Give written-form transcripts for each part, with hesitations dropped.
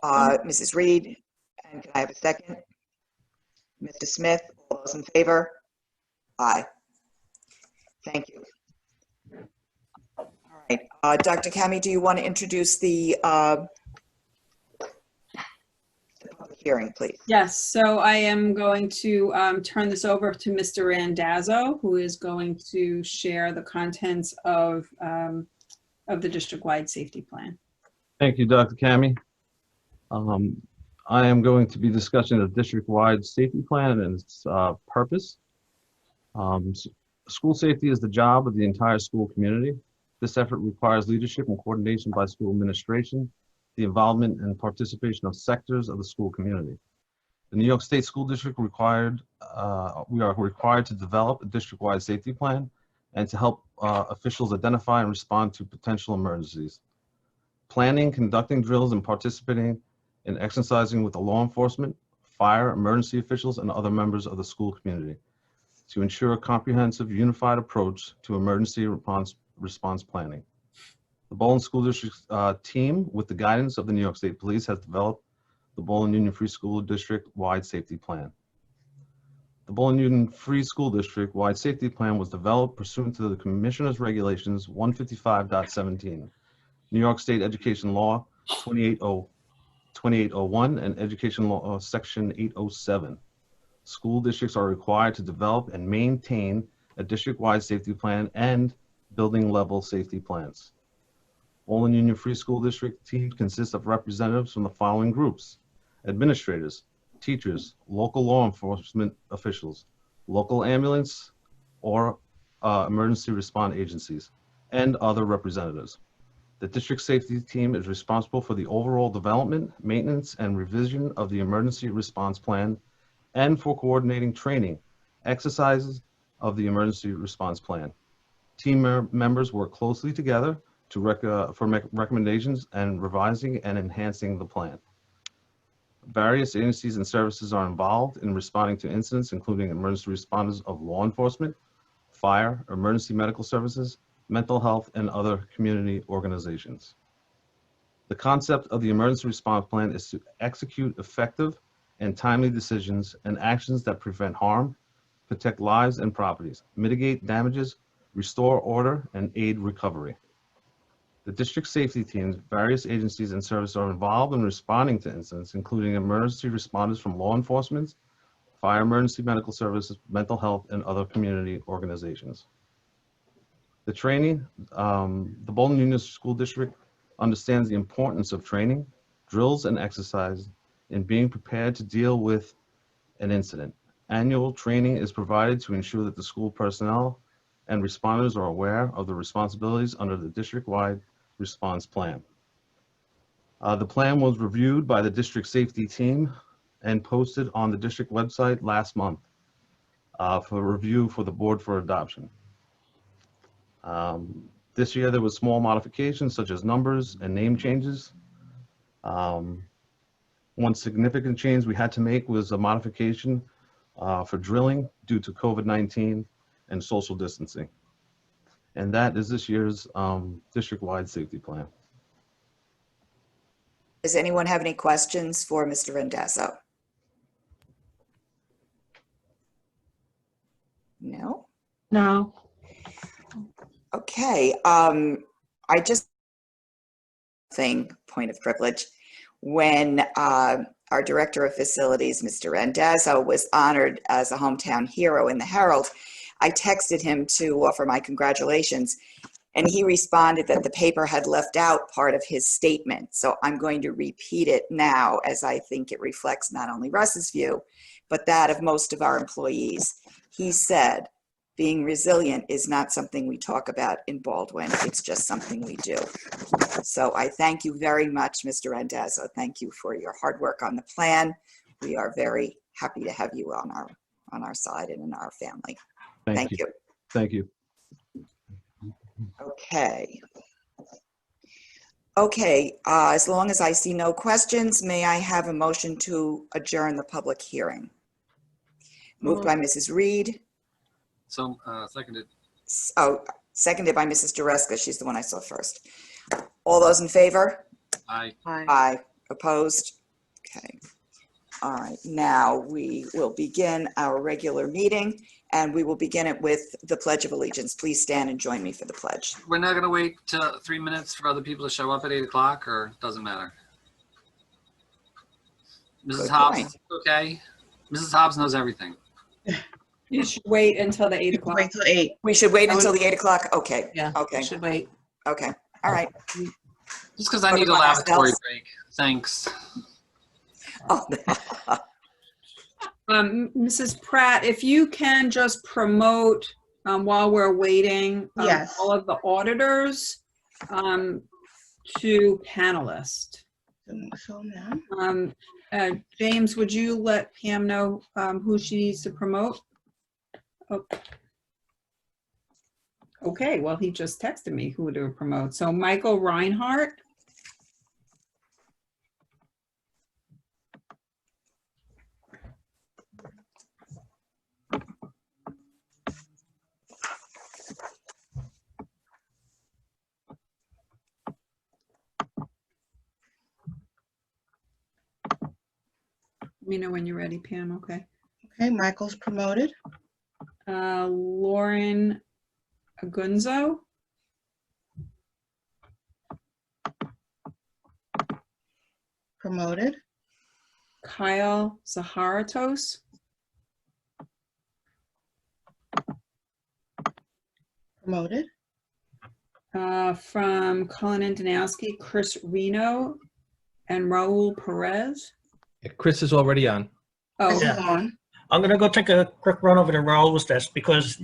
Mrs. Reed, and can I have a second? Mr. Smith, all those in favor? Aye. Thank you. All right, Dr. Kami, do you want to introduce the public hearing, please? Yes, so I am going to turn this over to Mr. Randazzo, who is going to share the contents of the district-wide safety plan. Thank you, Dr. Kami. I am going to be discussing the district-wide safety plan and its purpose. School safety is the job of the entire school community. This effort requires leadership and coordination by school administration, the involvement and participation of sectors of the school community. The New York State School District we are required to develop a district-wide safety plan and to help officials identify and respond to potential emergencies. Planning, conducting drills, and participating in exercising with the law enforcement, fire, emergency officials, and other members of the school community to ensure a comprehensive, unified approach to emergency response planning. The Baldwin School District team, with the guidance of the New York State Police, has developed the Baldwin Union Free School District-wide safety plan. The Baldwin Union Free School District-wide safety plan was developed pursuant to the Commissioner's Regulations 155.17, New York State Education Law 2801, and Education Law Section 807. School districts are required to develop and maintain a district-wide safety plan and building-level safety plans. Baldwin Union Free School District team consists of representatives from the following groups: administrators, teachers, local law enforcement officials, local ambulance or emergency response agencies, and other representatives. The district safety team is responsible for the overall development, maintenance, and revision of the emergency response plan and for coordinating training, exercises of the emergency response plan. Team members work closely together for recommendations and revising and enhancing the plan. Various agencies and services are involved in responding to incidents, including emergency responders of law enforcement, fire, emergency medical services, mental health, and other community organizations. The concept of the emergency response plan is to execute effective and timely decisions and actions that prevent harm, protect lives and properties, mitigate damages, restore order, and aid recovery. The district safety teams, various agencies and services are involved in responding to incidents, including emergency responders from law enforcement, fire, emergency medical services, mental health, and other community organizations. The training, the Baldwin Union School District understands the importance of training, drills, and exercise in being prepared to deal with an incident. Annual training is provided to ensure that the school personnel and responders are aware of the responsibilities under the district-wide response plan. The plan was reviewed by the district safety team and posted on the district website last month for review for the board for adoption. This year there was small modifications such as numbers and name changes. One significant change we had to make was a modification for drilling due to COVID-19 and social distancing. And that is this year's district-wide safety plan. Does anyone have any questions for Mr. Randazzo? No? No. Okay, I just point of privilege. When our Director of Facilities, Mr. Randazzo, was honored as a hometown hero in the Herald, I texted him to offer my congratulations, and he responded that the paper had left out part of his statement. So I'm going to repeat it now, as I think it reflects not only Russ's view, but that of most of our employees. He said, being resilient is not something we talk about in Baldwin, it's just something we do. So I thank you very much, Mr. Randazzo. Thank you for your hard work on the plan. We are very happy to have you on our side and in our family. Thank you. Thank you. Okay. Okay, as long as I see no questions, may I have a motion to adjourn the public hearing? Moved by Mrs. Reed. So, seconded. Oh, seconded by Mrs. Jareska. She's the one I saw first. All those in favor? Aye. Aye. Opposed? Okay. All right, now we will begin our regular meeting, and we will begin it with the Pledge of Allegiance. Please stand and join me for the pledge. We're not gonna wait 3 minutes for other people to show up at 8 o'clock, or doesn't matter? Mrs. Good Hobbs, point. okay? Mrs. Hobbs knows everything. You should wait until the 8 o'clock. Wait till 8. We should wait until the 8 o'clock? Okay, Yeah. okay, Should wait. okay. All right. Just because I What need a about lavatory ourselves? break. Thanks. Oh, Mrs. Pratt, if you can just promote while we're waiting, Yes. all of the auditors to panelist. So now, James, would you let Pam know who she needs to promote? Oh. Okay, well, he just texted me who to promote. So Michael Reinhardt. Let me know when you're ready, Pam, okay. okay, Michael's promoted. Lauren Agunzo. Promoted. Kyle Zaharatos. Promoted. From Cullen and Danowski, Chris Reno and Raul Perez. Yeah, Chris is already on. Oh, This is on. I'm gonna go take a quick run over to Raul's desk because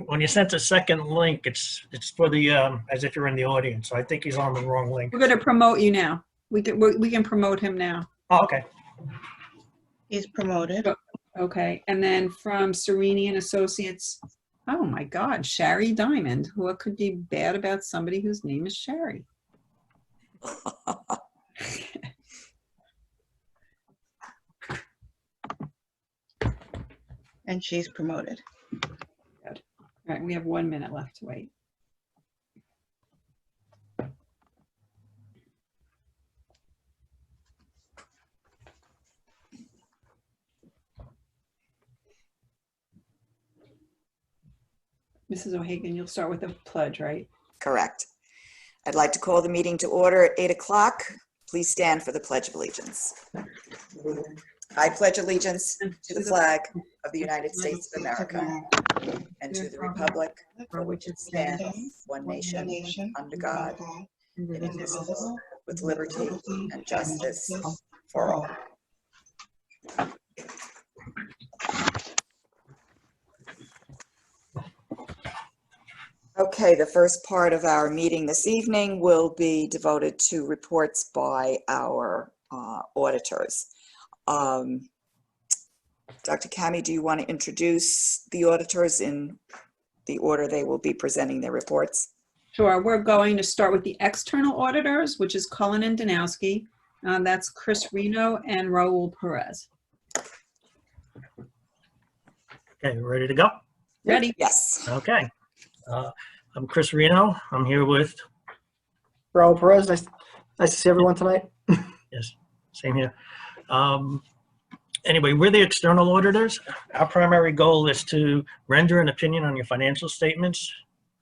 when you sent the second link, it's for the as if you're in the audience. So I think he's on the wrong link. we're going to promote you now. We can promote him now. Oh, okay. He's promoted. Okay, and then from Serini and Associates. Oh my God, Sherry Diamond. What could be bad about somebody whose name is Sherry? And she's promoted. All right, we have 1 minute left to wait. Mrs. O'Hagan, you'll start with the pledge, right? correct. I'd like to call the meeting to order at 8 o'clock. Please stand for the Pledge of Allegiance. I pledge allegiance to the flag of the United States of America and to the republic for which it stands, one nation, under God, indivisible, with liberty and justice for all. Okay, the first part of our meeting this evening will be devoted to reports by our auditors. Dr. Kami, do you want to introduce the auditors in the order they will be presenting their reports? Sure, we're going to start with the external auditors, which is Cullen and Danowski. That's Chris Reno and Raul Perez. Okay, ready to go? Ready? Yes. Okay. I'm Chris Reno. I'm here with, Raul Perez, nice to see everyone tonight. yes, same here. Anyway, we're the external auditors. Our primary goal is to render an opinion on your financial statements,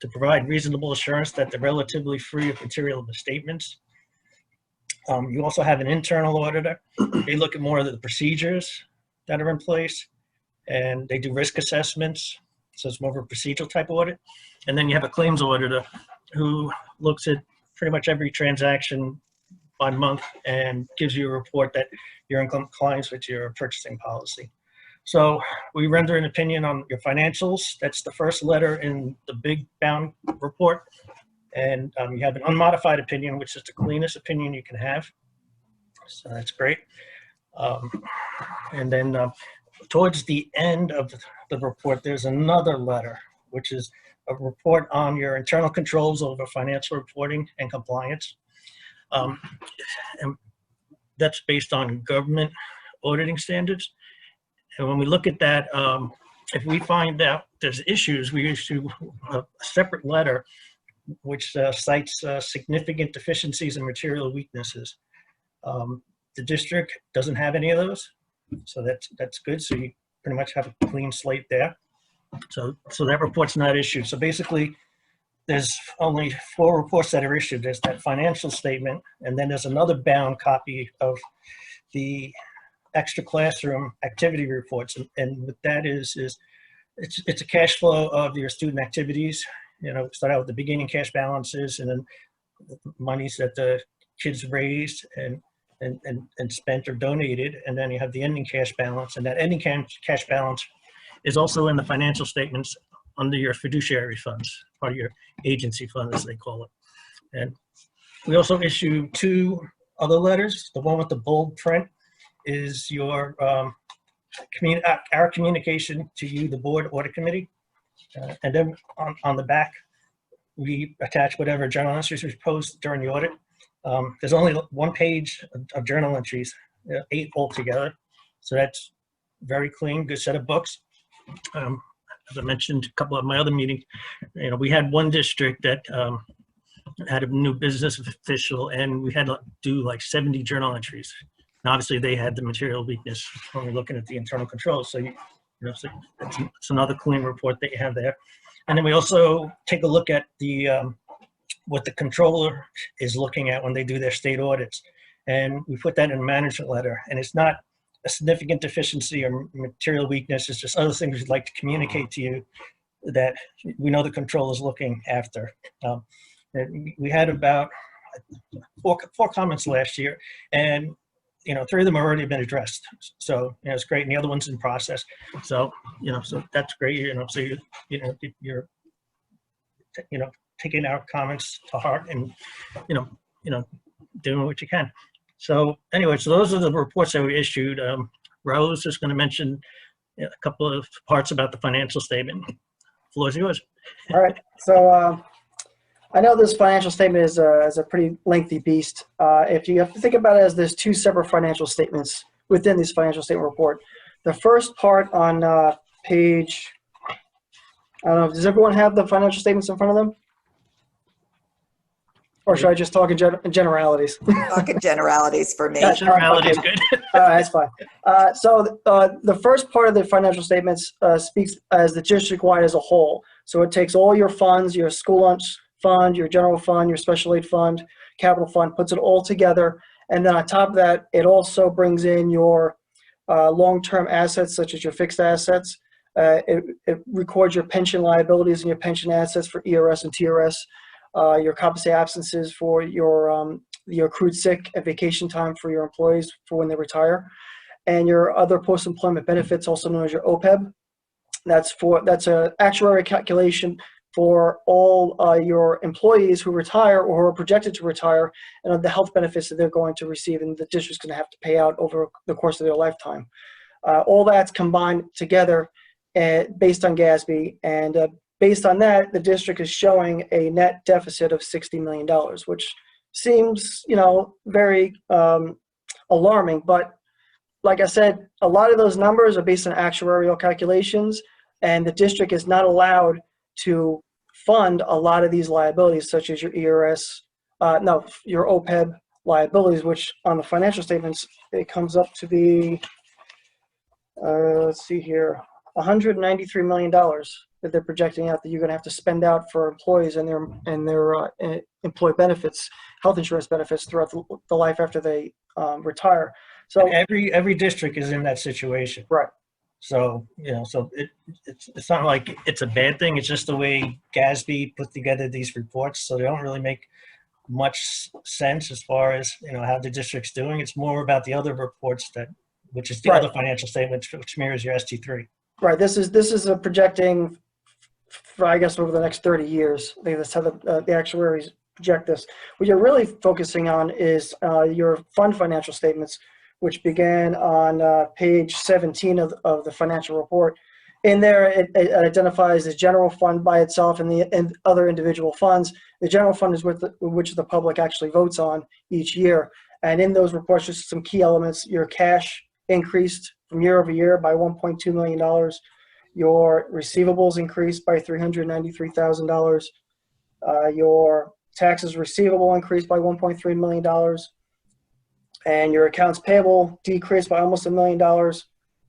to provide reasonable assurance that they're relatively free of material misstatements. You also have an internal auditor. They look at more of the procedures that are in place, and they do risk assessments. So it's more of a procedural type audit. And then you have a claims auditor who looks at pretty much every transaction by month and gives you a report that you're in compliance with your purchasing policy. So we render an opinion on your financials. That's the first letter in the big bound report. And you have an unmodified opinion, which is the cleanest opinion you can have. So that's great. And then towards the end of the report, there's another letter, which is a report on your internal controls over financial reporting and compliance. And that's based on government auditing standards. And when we look at that, if we find out there's issues, we issue a separate letter which cites significant deficiencies and material weaknesses. The district doesn't have any of those, so that's good. So you pretty much have a clean slate there. So that report's not issued. So basically, there's only 4 reports that are issued. There's that financial statement, and then there's another bound copy of the extra classroom activity reports. And what that is it's a cash flow of your student activities. You know, start out with the beginning cash balances, and then monies that the kids raised and spent or donated, and then you have the ending cash balance, and that ending cash balance is also in the financial statements under your fiduciary funds, part of your agency fund, as they call it. And we also issue 2 other letters. The one with the bold print is your our communication to you, the board audit committee, and then on the back we attach whatever journal entries we post during the audit. There's only 1 page of journal entries, 8 altogether. So that's very clean, good set of books. As I mentioned a couple of my other meetings, you know, we had one district that had a new business official, and we had to do like 70 journal entries. And obviously they had the material weakness when we're looking at the internal controls. So, so it's another clean report that you have there. And then we also take a look at the what the controller is looking at when they do their state audits. And we put that in a management letter. And it's not a significant deficiency or material weakness. It's just other things we'd like to communicate to you that we know the controller is looking after. We had about four comments last year, and 3 of them have already been addressed. So it's great, and the other one's in process. So so that's great. So you're taking our comments to heart and doing what you can. So anyway, so those are the reports that we issued. Rose is going to mention a couple of parts about the financial statement. The floor is yours. All right. So I know this financial statement is a pretty lengthy beast. If you have to think about it as there's 2 separate financial statements within this financial statement report. The first part on page, I don't know, does everyone have the financial statements in front of them? Or should I just talk in generalities? Talking generalities for me. Yeah, generality is good. That's fine. So the first part of the financial statements speaks as the district-wide as a whole. So it takes all your funds, your school lunch fund, your general fund, your special aid fund, capital fund, puts it all together. And then on top of that, it also brings in your long-term assets, such as your fixed assets. It records your pension liabilities and your pension assets for ERS and TRS. Your compensated absences for your accrued sick and vacation time for your employees for when they retire, and your other post-employment benefits, also known as your OPEB. That's an actuary calculation for all your employees who retire or who are projected to retire, and the health benefits that they're going to receive, and the district's going to have to pay out over the course of their lifetime. All that's combined together based on GASB, and based on that, the district is showing a net deficit of $60 million, which seems, very alarming. But like I said, a lot of those numbers are based on actuarial calculations, and the district is not allowed to fund a lot of these liabilities, such as your ERS, your OPEB liabilities, which on the financial statements, it comes up to be, let's see here, $193 million that they're projecting out that you're going to have to spend out for employees and their employee benefits, health insurance benefits throughout the life after they retire. So and every district is in that situation. Right. So so it's not like it's a bad thing. It's just the way GASB put together these reports. So they don't really make much sense as far as how the district's doing. It's more about the other reports which is the other financial statements, which mirrors your ST3. Right. This is a projecting for, I guess, over the next 30 years. That's how the actuaries project this. What you're really focusing on is your fund financial statements, which began on page 17 of the financial report. In there, it identifies the general fund by itself and other individual funds. The general fund is which the public actually votes on each year. And in those reports, just some key elements. Your cash increased from year over year by $1.2 million. Your receivables increased by $393,000. Your taxes receivable increased by $1.3 million. and your accounts payable decreased by almost $1 million,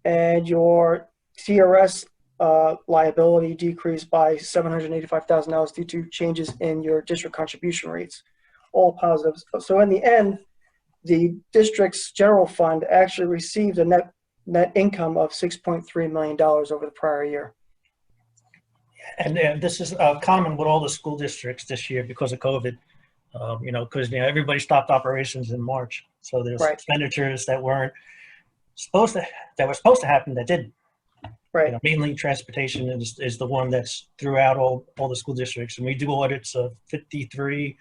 and your TRS liability decreased by $785,000 due to changes in your district contribution rates. All positives. So in the end, the district's general fund actually received a net income of $6.3 million over the prior year. And this is common with all the school districts this year because of COVID. Because everybody stopped operations in March, so there's Right. expenditures that were supposed to happen that didn't. Right. Mainly transportation is the one that's throughout all the school districts, and we do audits of 53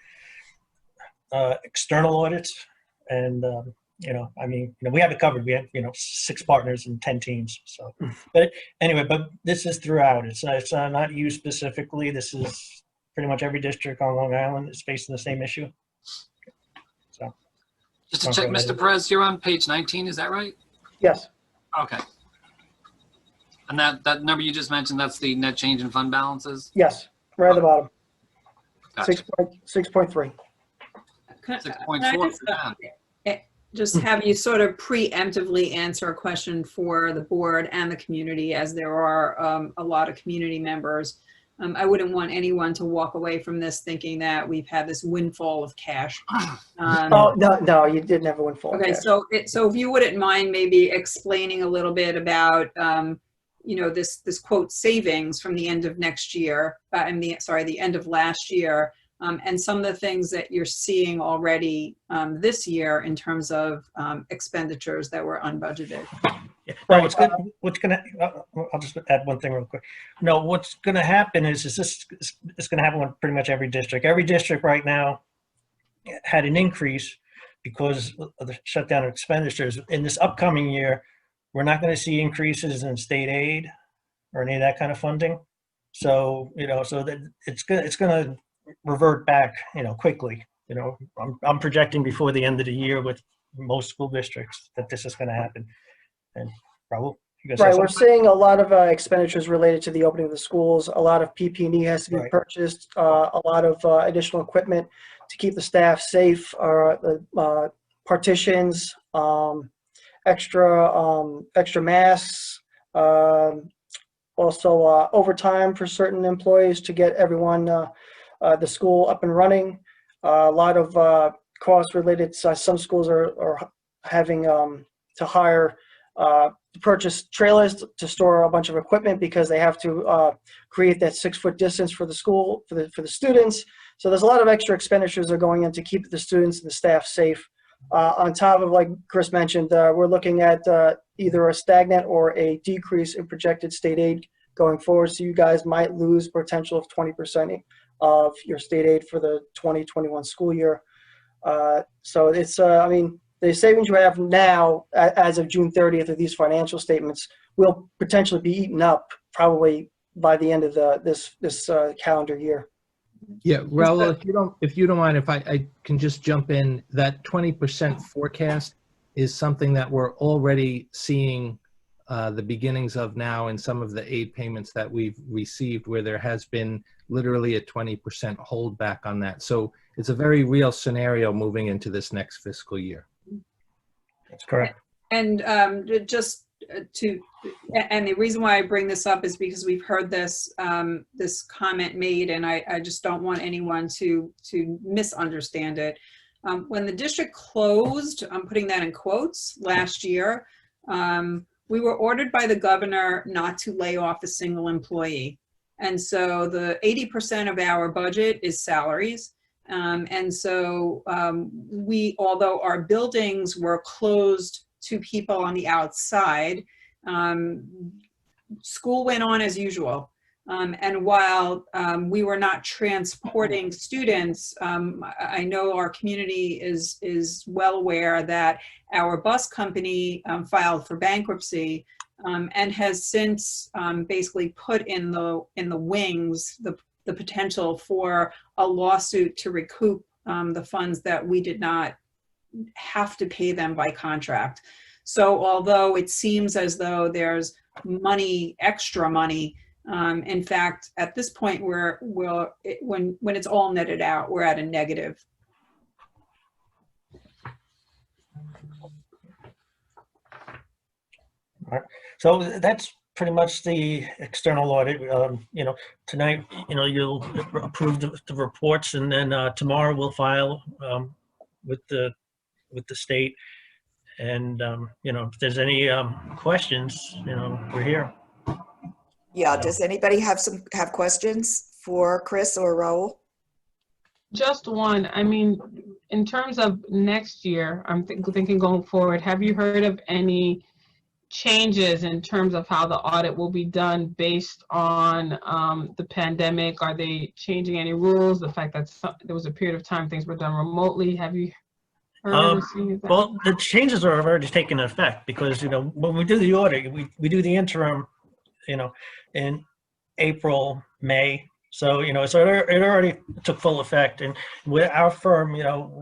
external audits, and we have it covered. We have 6 partners and 10 teams. So, but anyway, but this is throughout. It's not you specifically. This is pretty much every district on Long Island is facing the same issue. So, Just to check, Mr. Perez, you're on page 19, is that right? Yes. Okay. And that number you just mentioned, that's the net change in fund balances? Yes. Right at the bottom. Gotcha. 6.3. Can I 6.4%. just have you sort of preemptively answer a question for the board and the community, as there are a lot of community members. I wouldn't want anyone to walk away from this thinking that we've had this windfall of cash. Oh, no, you didn't have a windfall. Okay, so if you wouldn't mind maybe explaining a little bit about this quote savings from the end of next year, the end of last year, and some of the things that you're seeing already this year in terms of expenditures that were unbudgeted. Yeah. No, what's gonna I'll just add one thing real quick. No, what's gonna happen is it's gonna happen with pretty much every district. Every district right now had an increase because of the shutdown of expenditures. In this upcoming year, we're not going to see increases in state aid or any of that kind of funding. So so that it's going to revert back quickly. I'm projecting before the end of the year with most school districts that this is going to happen. And Raul, you guys right, we're seeing a lot of expenditures related to the opening of the schools. A lot of PP&E has to be Right. purchased. A lot of additional equipment to keep the staff safe. The partitions, extra masks. Also, overtime for certain employees to get everyone the school up and running. A lot of costs related to some schools are having to hire. To purchase trailers to store a bunch of equipment because they have to create that 6-foot distance for the school for the students. So there's a lot of extra expenditures that are going in to keep the students and the staff safe. On top of, like Chris mentioned, we're looking at either a stagnant or a decrease in projected state aid going forward. So you guys might lose potential of 20% of your state aid for the 2021 school year. So it's the savings you have now, as of June 30th of these financial statements, will potentially be eaten up probably by the end of this calendar year. Yeah, Raul, if you don't mind, if I can just jump in, that 20% forecast is something that we're already seeing the beginnings of now in some of the aid payments that we've received, where there has been literally a 20% holdback on that. So it's a very real scenario moving into this next fiscal year. That's correct. And and the reason why I bring this up is because we've heard this this comment made, and I just don't want anyone to misunderstand it. When the district closed, I'm putting that in quotes, last year, we were ordered by the governor not to lay off a single employee. And so the 80% of our budget is salaries. And so although our buildings were closed to people on the outside, school went on as usual. And while we were not transporting students, I know our community is well aware that our bus company filed for bankruptcy and has since basically put in the wings the potential for a lawsuit to recoup the funds that we did not have to pay them by contract. So although it seems as though there's extra money, in fact, at this point, when it's all netted out, we're at a negative. So that's pretty much the external audit. Tonight, you'll approve the reports, and then tomorrow we'll file with the state. And if there's any questions, we're here. Yeah, does anybody have questions for Chris or Raul? Just one. I mean, in terms of next year, I'm thinking going forward, have you heard of any changes in terms of how the audit will be done based on the pandemic? Are they changing any rules? The fact that there was a period of time things were done remotely. Have you heard or seen that? Well, the changes are already taking effect because, when we do the audit, we do the interim, in April, May. So, so it already took full effect. And with our firm,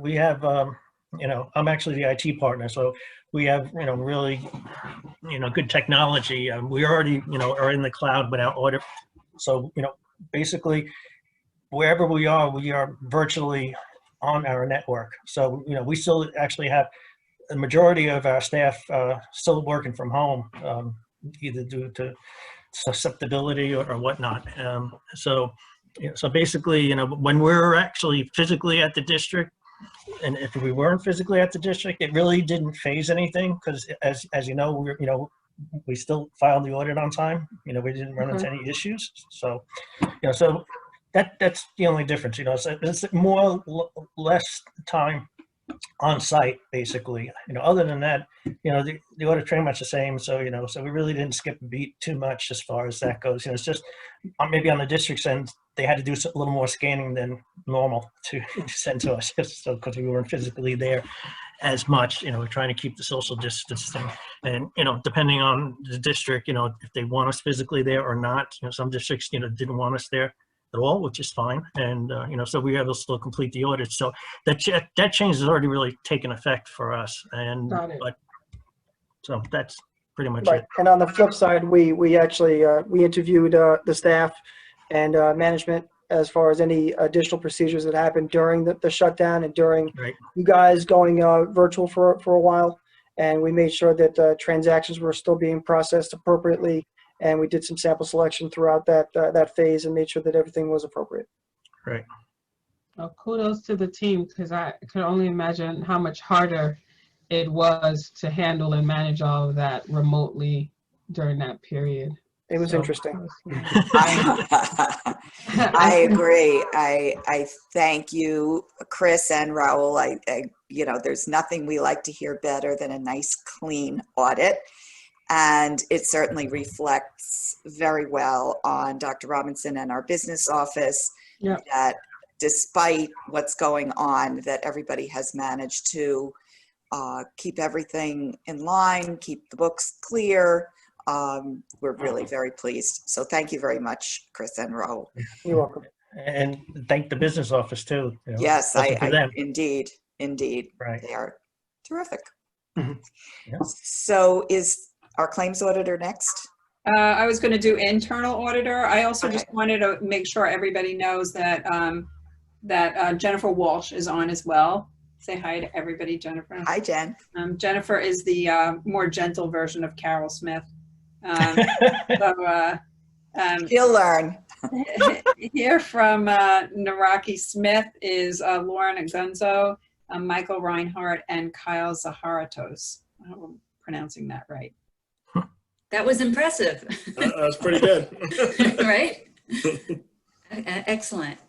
we have, I'm actually the IT partner. So we have, really, good technology. We already, are in the cloud with our audit. So, basically, wherever we are virtually on our network. So, we still actually have a majority of our staff still working from home, either due to susceptibility or whatnot. So basically, when we're actually physically at the district, and if we weren't physically at the district, it really didn't phase anything because, as you know, we still filed the audit on time. We didn't run into any issues. So, so that's the only difference. So it's more less time on site, basically. Other than that, the audit pretty much the same. So, so we really didn't skip a beat too much as far as that goes. It's just maybe on the district's end, they had to do a little more scanning than normal to send to us, so because we weren't physically there as much. We're trying to keep the social distancing, and depending on the district, if they want us physically there or not. Some districts, didn't want us there at all, which is fine. And, so we were able to still complete the audit. So that change has already really taken effect for us. And, so that's pretty much it. And on the flip side, we actually, we interviewed the staff and management as far as any additional procedures that happened during the shutdown and during you guys going virtual for a while. And we made sure that transactions were still being processed appropriately. And we did some sample selection throughout that phase and made sure that everything was appropriate. Right. Well, kudos to the team, because I can only imagine how much harder it was to handle and manage all of that remotely during that period. It was interesting. I agree. I thank you, Chris and Raul. I there's nothing we like to hear better than a nice, clean audit. And it certainly reflects very well on Dr. Robinson and our business office that despite what's going on, that everybody has managed to keep everything in line, keep the books clear. We're really very pleased. So thank you very much, Chris and Raul. You're welcome. And thank the business office too. Yes, indeed. Right. They are terrific. Yeah. So is our claims auditor next? I was going to do internal auditor. I also just wanted to make sure everybody knows that Jennifer Walsh is on as well. Say hi to everybody, Jennifer. Hi, Jen. Jennifer is the more gentle version of Carol Smith. She'll learn. Here from Naraki Smith is Lauren Agunzo, Michael Reinhardt, and Kyle Zaharatos. I hope I'm pronouncing that right. That was impressive. That was pretty good. Right? Excellent.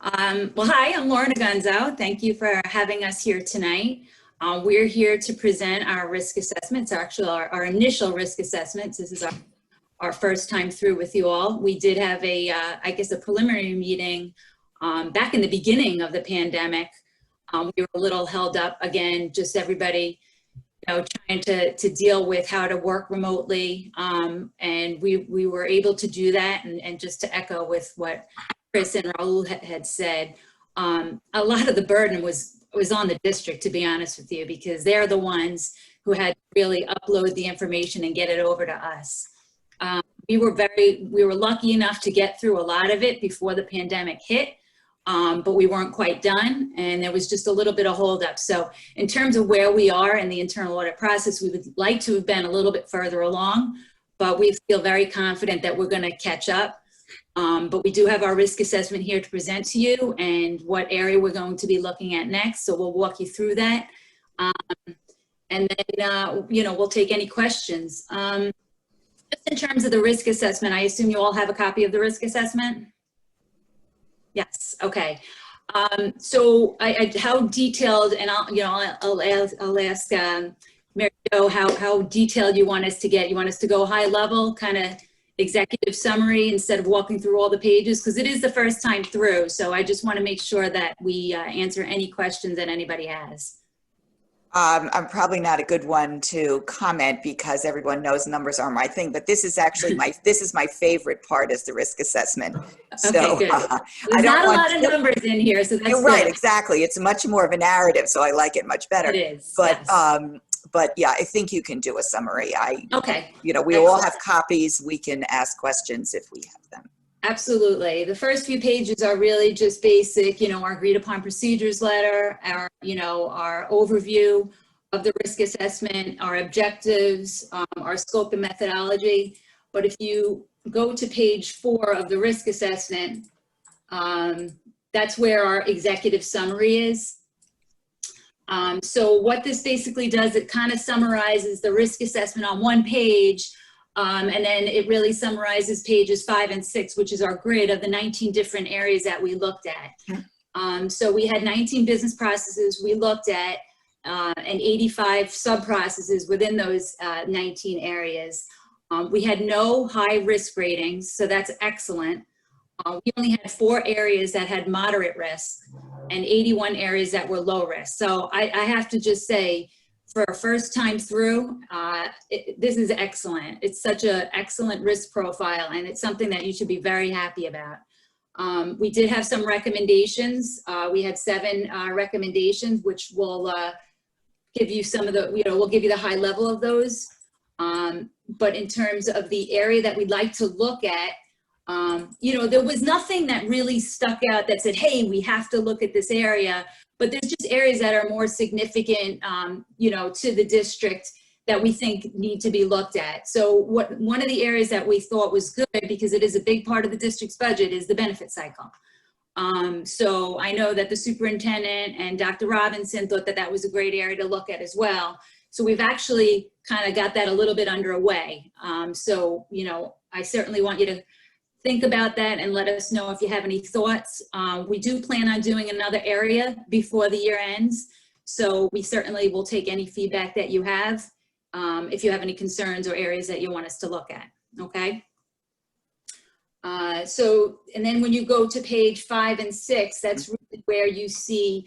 Well, hi, I'm Lauren Agunzo. Thank you for having us here tonight. We're here to present our risk assessments, actually our initial risk assessments. This is our first time through with you all. We did have I guess a preliminary meeting back in the beginning of the pandemic. We were a little held up again, just everybody trying to deal with how to work remotely. And we were able to do that. And just to echo with what Chris and Raul had said, a lot of the burden was on the district, to be honest with you, because they're the ones who had to really upload the information and get it over to us. We were lucky enough to get through a lot of it before the pandemic hit. but we weren't quite done, and there was just a little bit of holdup. So in terms of where we are in the internal audit process, we would like to have been a little bit further along, but we feel very confident that we're going to catch up. But we do have our risk assessment here to present to you and what area we're going to be looking at next. So we'll walk you through that. And then, we'll take any questions. Just in terms of the risk assessment, I assume you all have a copy of the risk assessment? Yes, okay. So how detailed, and I'll ask Mary Jo how detailed you want us to get. You want us to go high level, kind of executive summary instead of walking through all the pages? Because it is the first time through. So I just want to make sure that we answer any questions that anybody has. I'm probably not a good one to comment because everyone knows numbers are my thing, but this is actually this is my favorite part, is the risk assessment. Okay, So, good. There's not a lot of numbers in here, so that's You're right, good. exactly. It's much more of a narrative, so I like it much better. It is, But yes. but yeah, I think you can do a summary. Okay. We all have copies. We can ask questions if we have them. Absolutely. The first few pages are really just basic, our agreed upon procedures letter, our overview of the risk assessment, our objectives, our scope and methodology. But if you go to page 4 of the risk assessment, that's where our executive summary is. So what this basically does, it kind of summarizes the risk assessment on one page. And then it really summarizes pages 5 and 6, which is our grid of the 19 different areas that we looked at. So we had 19 business processes we looked at, and 85 sub-processes within those 19 areas. We had no high risk ratings, so that's excellent. We only had 4 areas that had moderate risk and 81 areas that were low risk. So I have to just say, for a first time through, this is excellent. It's such an excellent risk profile, and it's something that you should be very happy about. We did have some recommendations. We had 7 recommendations, which will give you some of the, we'll give you the high level of those. But in terms of the area that we'd like to look at, there was nothing that really stuck out that said, hey, we have to look at this area. But there's just areas that are more significant, to the district that we think need to be looked at. So one of the areas that we thought was good, because it is a big part of the district's budget, is the benefit cycle. So I know that the superintendent and Dr. Robinson thought that that was a great area to look at as well. So we've actually kind of got that a little bit underway. So I certainly want you to think about that and let us know if you have any thoughts. We do plan on doing another area before the year ends. So we certainly will take any feedback that you have, if you have any concerns or areas that you want us to look at, okay? And then when you go to page 5 and 6, that's really where you see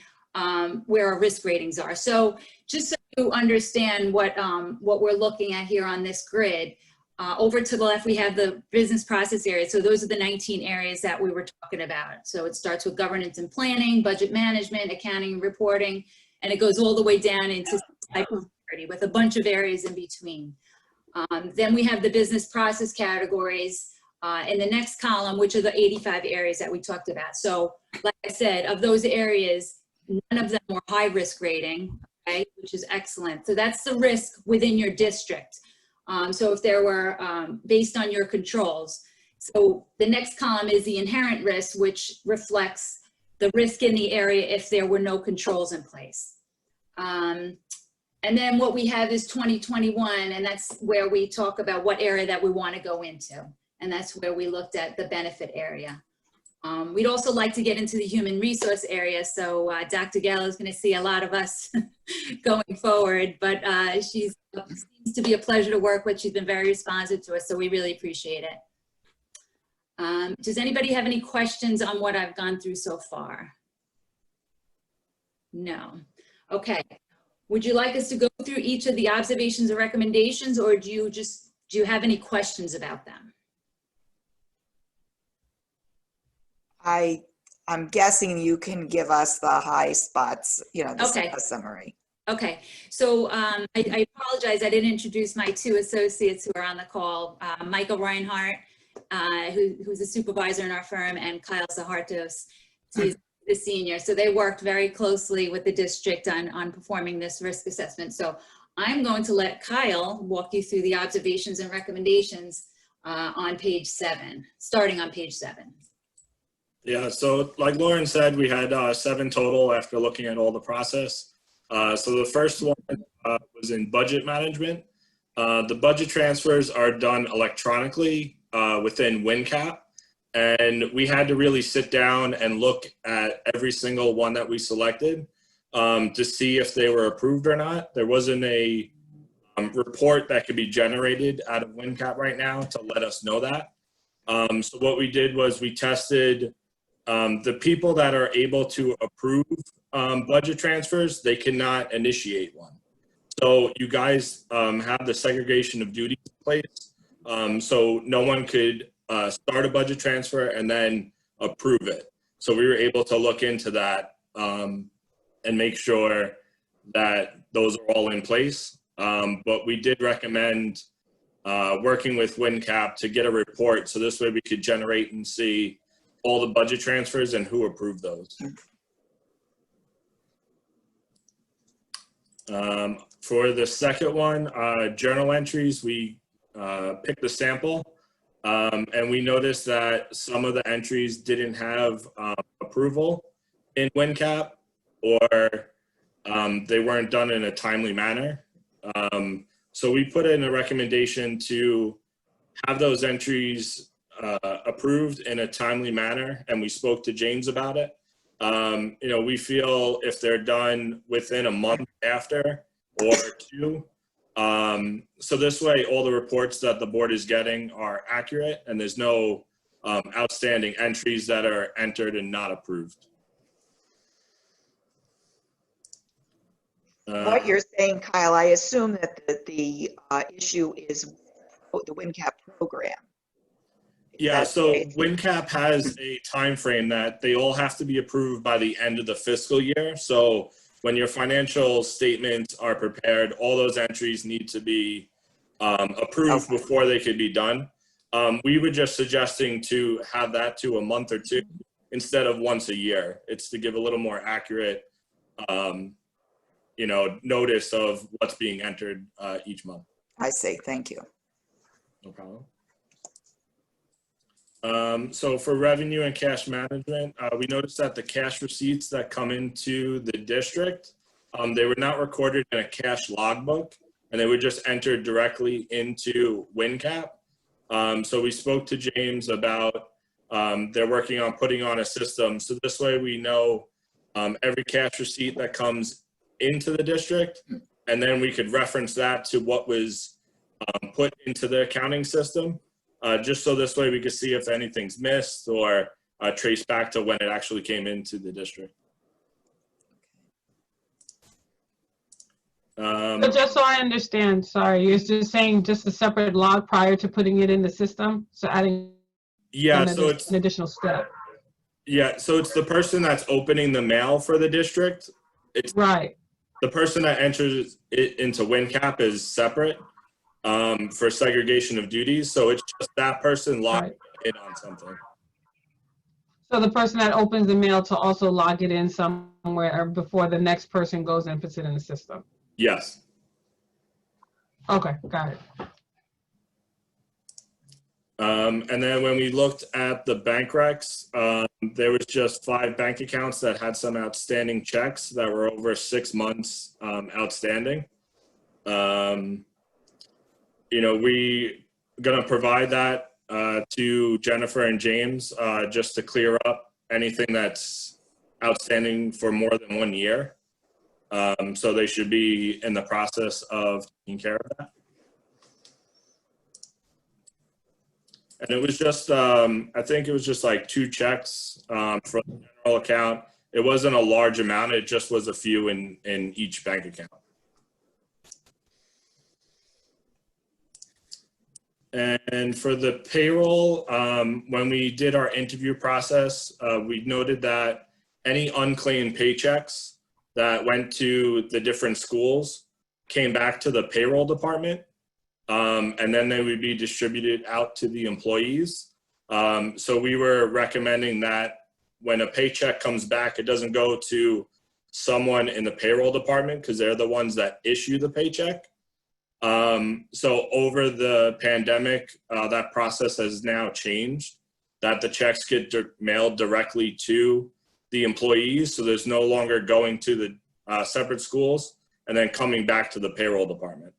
where our risk ratings are. So just so you understand what we're looking at here on this grid, over to the left, we have the business process areas. So those are the 19 areas that we were talking about. So it starts with governance and planning, budget management, accounting and reporting, and it goes all the way down into cybersecurity with a bunch of areas in between. Then we have the business process categories in the next column, which are the 85 areas that we talked about. So like I said, of those areas, none of them were high risk rating, okay, which is excellent. So that's the risk within your district. So if there were, based on your controls. So the next column is the inherent risk, which reflects the risk in the area if there were no controls in place. And then what we have is 2021, and that's where we talk about what area that we want to go into. And that's where we looked at the benefit area. We'd also like to get into the human resource area. So Dr. Gallo is going to see a lot of us going forward, but she seems to be a pleasure to work with. She's been very responsive to us, so we really appreciate it. Does anybody have any questions on what I've gone through so far? No. Okay. Would you like us to go through each of the observations or recommendations, or do you have any questions about them? I'm guessing you can give us the high spots, the summary. Okay, so I apologize, I didn't introduce my 2 associates who are on the call, Michael Reinhardt, who's a supervisor in our firm, and Kyle Zahartos, who's the senior. So they worked very closely with the district on performing this risk assessment. So I'm going to let Kyle walk you through the observations and recommendations on page 7, starting on page 7. Yeah, so like Lauren said, we had 7 total after looking at all the process. So the first one was in budget management. The budget transfers are done electronically within Wincap. And we had to really sit down and look at every single one that we selected to see if they were approved or not. There wasn't a report that could be generated out of Wincap right now to let us know that. So what we did was we tested the people that are able to approve budget transfers, they cannot initiate one. So you guys have the segregation of duties in place. So no one could start a budget transfer and then approve it. So we were able to look into that and make sure that those are all in place. But we did recommend working with Wincap to get a report. So this way we could generate and see all the budget transfers and who approved those. For the second one, journal entries, we picked a sample. And we noticed that some of the entries didn't have approval in Wincap, or they weren't done in a timely manner. So we put in a recommendation to have those entries approved in a timely manner, and we spoke to James about it. You know, we feel if they're done within a month after or 2, so this way all the reports that the board is getting are accurate and there's no outstanding entries that are entered and not approved. What you're saying, Kyle, I assume that the issue is the Wincap program. Yeah, That's so right. Wincap has a time frame that they all have to be approved by the end of the fiscal year. So when your financial statements are prepared, all those entries need to be approved before they could be done. We were just suggesting to have that to a month or 2 instead of once a year. It's to give a little more accurate, you know, notice of what's being entered each month. I see. Thank you. No problem. So for revenue and cash management, we noticed that the cash receipts that come into the district, they were not recorded in a cash logbook, and they were just entered directly into Wincap. So we spoke to James about they're working on putting on a system. So this way we know every cash receipt that comes into the district, and then we could reference that to what was put into the accounting system. Just so this way we could see if anything's missed or trace back to when it actually came into the district. So just so I understand, sorry, you're just saying just a separate log prior to putting it in the system? So adding so it's an additional step. Yeah, so it's the person that's opening the mail for the district. It's right. The person that enters it into Wincap is separate. For segregation of duties, so it's just that person logging in on something. So the person that opens the mail to also log it in somewhere before the next person goes and puts it in the system? Yes. Okay, got it. And then when we looked at the bank recs, there was just 5 bank accounts that had some outstanding checks that were over 6 months outstanding. You know, we gonna provide that to Jennifer and James just to clear up anything that's outstanding for more than 1 year. So they should be in the process of taking care of that. And it was just, I think it was just like 2 checks from the general account. It wasn't a large amount, it just was a few in each bank account. And for the payroll, when we did our interview process, we noted that any unclaimed paychecks that went to the different schools came back to the payroll department, and then they would be distributed out to the employees. So we were recommending that when a paycheck comes back, it doesn't go to someone in the payroll department because they're the ones that issue the paycheck. So over the pandemic, that process has now changed, that the checks get mailed directly to the employees. So there's no longer going to the separate schools and then coming back to the payroll department.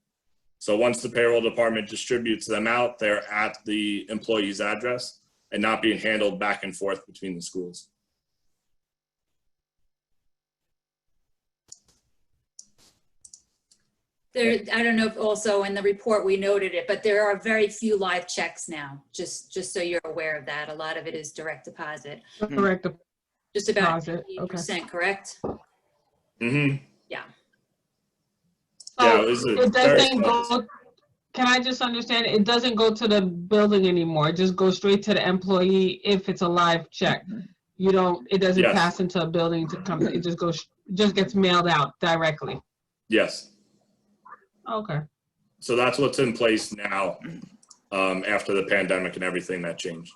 So once the payroll department distributes them out, they're at the employee's address and not being handled back and forth between the schools. There, I don't know if also in the report we noted it, but there are very few live checks now, just so you're aware of that. A lot of it is direct deposit. Direct Just about deposit, okay. 80%, correct? Mm-hmm. Yeah. Yeah, Oh, it doesn't go, can I just understand, it doesn't go to the building anymore, it just goes straight to the employee if it's a live check. You don't, it doesn't Yes. pass into a building to come, it just goes, just gets mailed out directly. Yes. Okay. So that's what's in place now after the pandemic and everything that changed.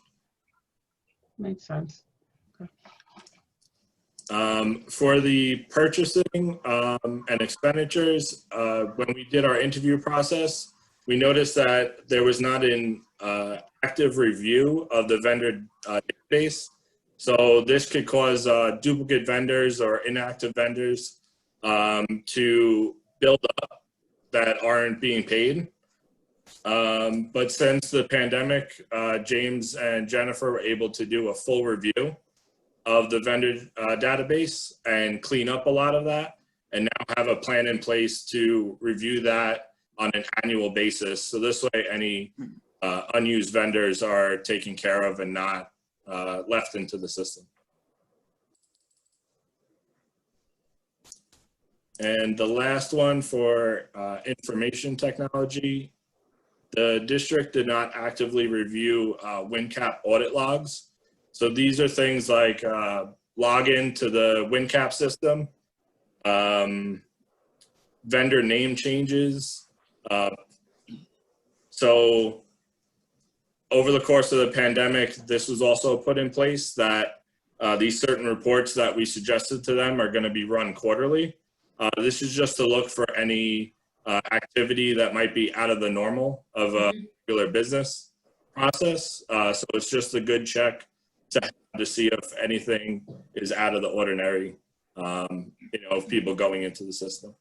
Makes sense. For the purchasing and expenditures, when we did our interview process, we noticed that there was not an active review of the vendor database. So this could cause duplicate vendors or inactive vendors to build up that aren't being paid. But since the pandemic, James and Jennifer were able to do a full review of the vendor database and clean up a lot of that, and now have a plan in place to review that on an annual basis. So this way, any unused vendors are taken care of and not left into the system. And the last one for information technology, the district did not actively review Wincap audit logs. So these are things like login to the Wincap system, vendor name changes. So over the course of the pandemic, this was also put in place that these certain reports that we suggested to them are going to be run quarterly. This is just to look for any activity that might be out of the normal of a regular business process. So it's just a good check to see if anything is out of the ordinary, of people going into the system.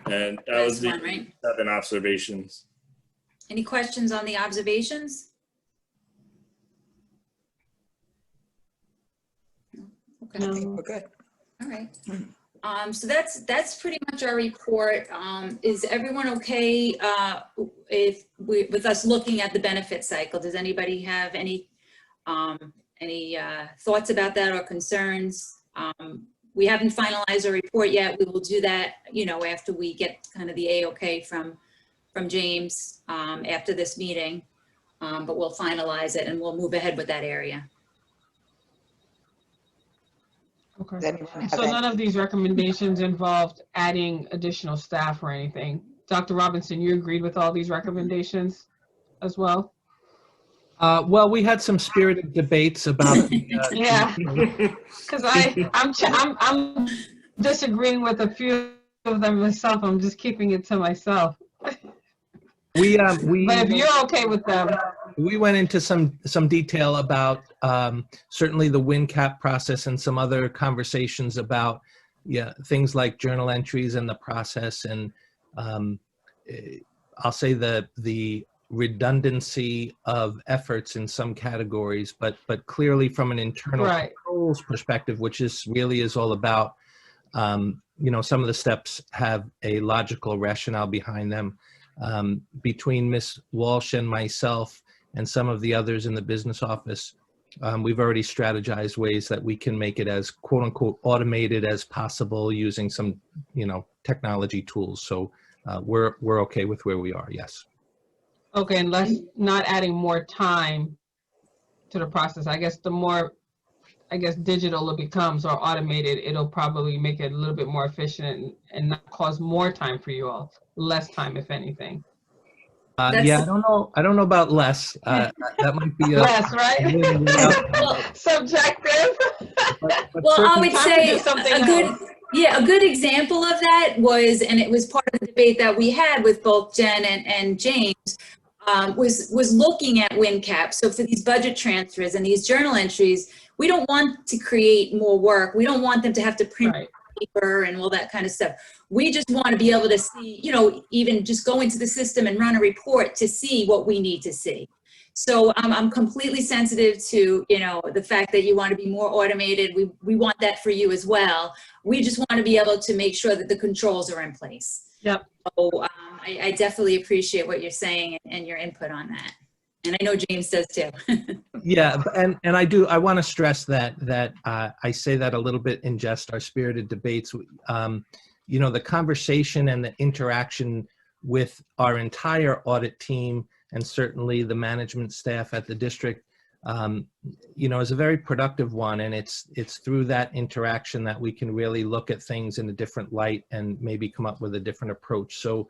And that was the Last one, right? 7 observations. Any questions on the observations? Okay. I think we're good. All right. So that's pretty much our report. Is everyone okay with us looking at the benefit cycle? Does anybody have any thoughts about that or concerns? We haven't finalized our report yet. We will do that, after we get kind of the A-OK from James after this meeting. But we'll finalize it and we'll move ahead with that area. Does Okay. anyone have So any- none of these recommendations involved adding additional staff or anything. Dr. Robinson, you agreed with all these recommendations as well? Well, we had some spirited debates about. Yeah, because I'm disagreeing with a few of them myself. I'm just keeping it to myself. But if you're okay with them, we went into some detail about certainly the Wincap process and some other conversations about things like journal entries and the process, and I'll say the redundancy of efforts in some categories, but clearly from an internal right. controls perspective, which really is all about some of the steps have a logical rationale behind them. Between Ms. Walsh and myself and some of the others in the business office, we've already strategized ways that we can make it as quote unquote automated as possible using some, technology tools. So we're okay with where we are. Yes. Okay, and let's not adding more time to the process. I guess the more, digital it becomes or automated, it'll probably make it a little bit more efficient and not cause more time for you all, less time, if anything. Yeah, I don't know about less. That might be a Less, right? Subjective. Well, I would Time to say do something a good, else. yeah, a good example of that was, and it was part of the debate that we had with both Jen and James, was looking at Wincap. So for these budget transfers and these journal entries, we don't want to create more work. We don't want them to have to print paper and all that kind of stuff. We just want to be able to see, you know, even just go into the system and run a report to see what we need to see. So I'm completely sensitive to, you know, the fact that you want to be more automated. We want that for you as well. We just want to be able to make sure that the controls are in place. Yep. So I definitely appreciate what you're saying and your input on that. And I know James does too. Yeah, and I want to stress that I say that a little bit in jest, our spirited debates. You know, the conversation and the interaction with our entire audit team and certainly the management staff at the district, you know, is a very productive one. And it's through that interaction that we can really look at things in a different light and maybe come up with a different approach. So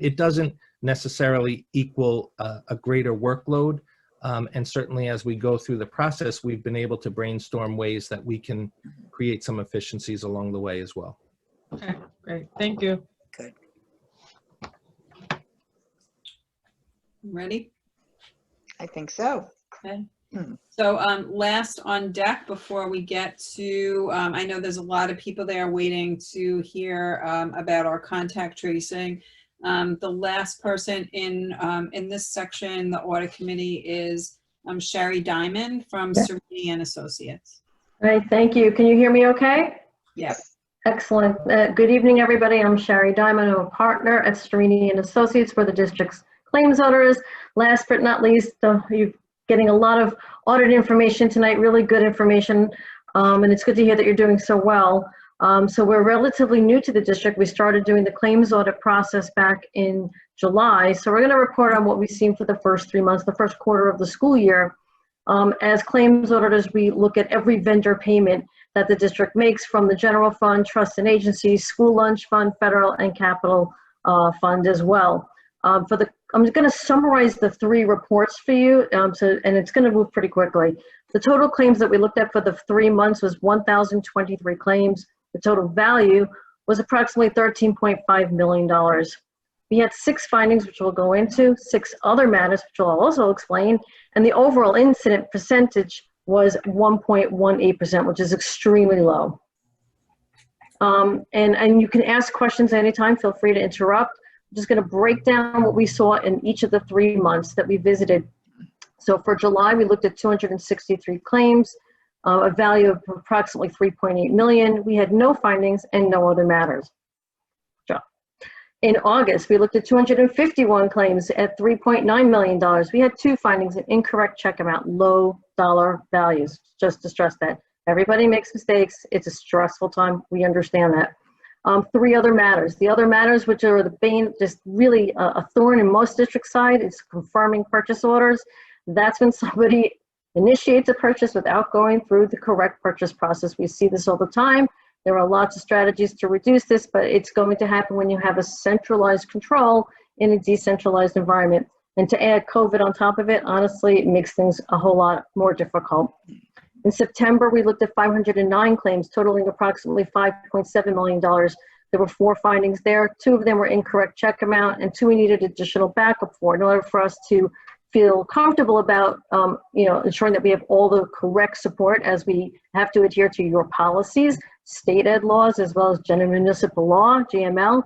it doesn't necessarily equal a greater workload. And certainly as we go through the process, we've been able to brainstorm ways that we can create some efficiencies along the way as well. Okay, great. Thank you. Good. Ready? I think so. Okay. So last on deck before we get to, I know there's a lot of people there waiting to hear about our contact tracing. The last person in this section, the audit committee, is Sherry Diamond from Serini and Associates. All right, thank you. Can you hear me okay? Yes. Excellent. Good evening, everybody. I'm Sherry Diamond. I'm a partner at Serini and Associates for the district's claims auditors. Last but not least, you're getting a lot of audit information tonight, really good information, and it's good to hear that you're doing so well. So we're relatively new to the district. We started doing the claims audit process back in July. So we're going to report on what we've seen for the first 3 months, the first quarter of the school year. As claims auditors, we look at every vendor payment that the district makes from the general fund, trust and agencies, school lunch fund, federal and capital fund as well. I'm going to summarize the 3 reports for you, and it's going to move pretty quickly. The total claims that we looked at for the 3 months was 1,023 claims. The total value was approximately $13.5 million. We had 6 findings, which we'll go into, 6 other matters, which I'll also explain, and the overall incident percentage was 1.18%, which is extremely low. And you can ask questions anytime. Feel free to interrupt. I'm just going to break down what we saw in each of the 3 months that we visited. So for July, we looked at 263 claims, a value of approximately $3.8 million. We had no findings and no other matters. In August, we looked at 251 claims at $3.9 million. We had 2 findings, an incorrect check amount, low dollar values, just to stress that. Everybody makes mistakes. It's a stressful time. We understand that. 3 other matters. The other matters, which are the bane, just really a thorn in most district side, is confirming purchase orders. That's when somebody initiates a purchase without going through the correct purchase process. We see this all the time. There are lots of strategies to reduce this, but it's going to happen when you have a centralized control in a decentralized environment. And to add COVID on top of it, honestly, it makes things a whole lot more difficult. In September, we looked at 509 claims, totaling approximately $5.7 million. There were 4 findings there. 2 of them were incorrect check amount, and 2 we needed additional backup for in order for us to feel comfortable about ensuring that we have all the correct support, as we have to adhere to your policies, state ed laws, as well as general municipal law, GML.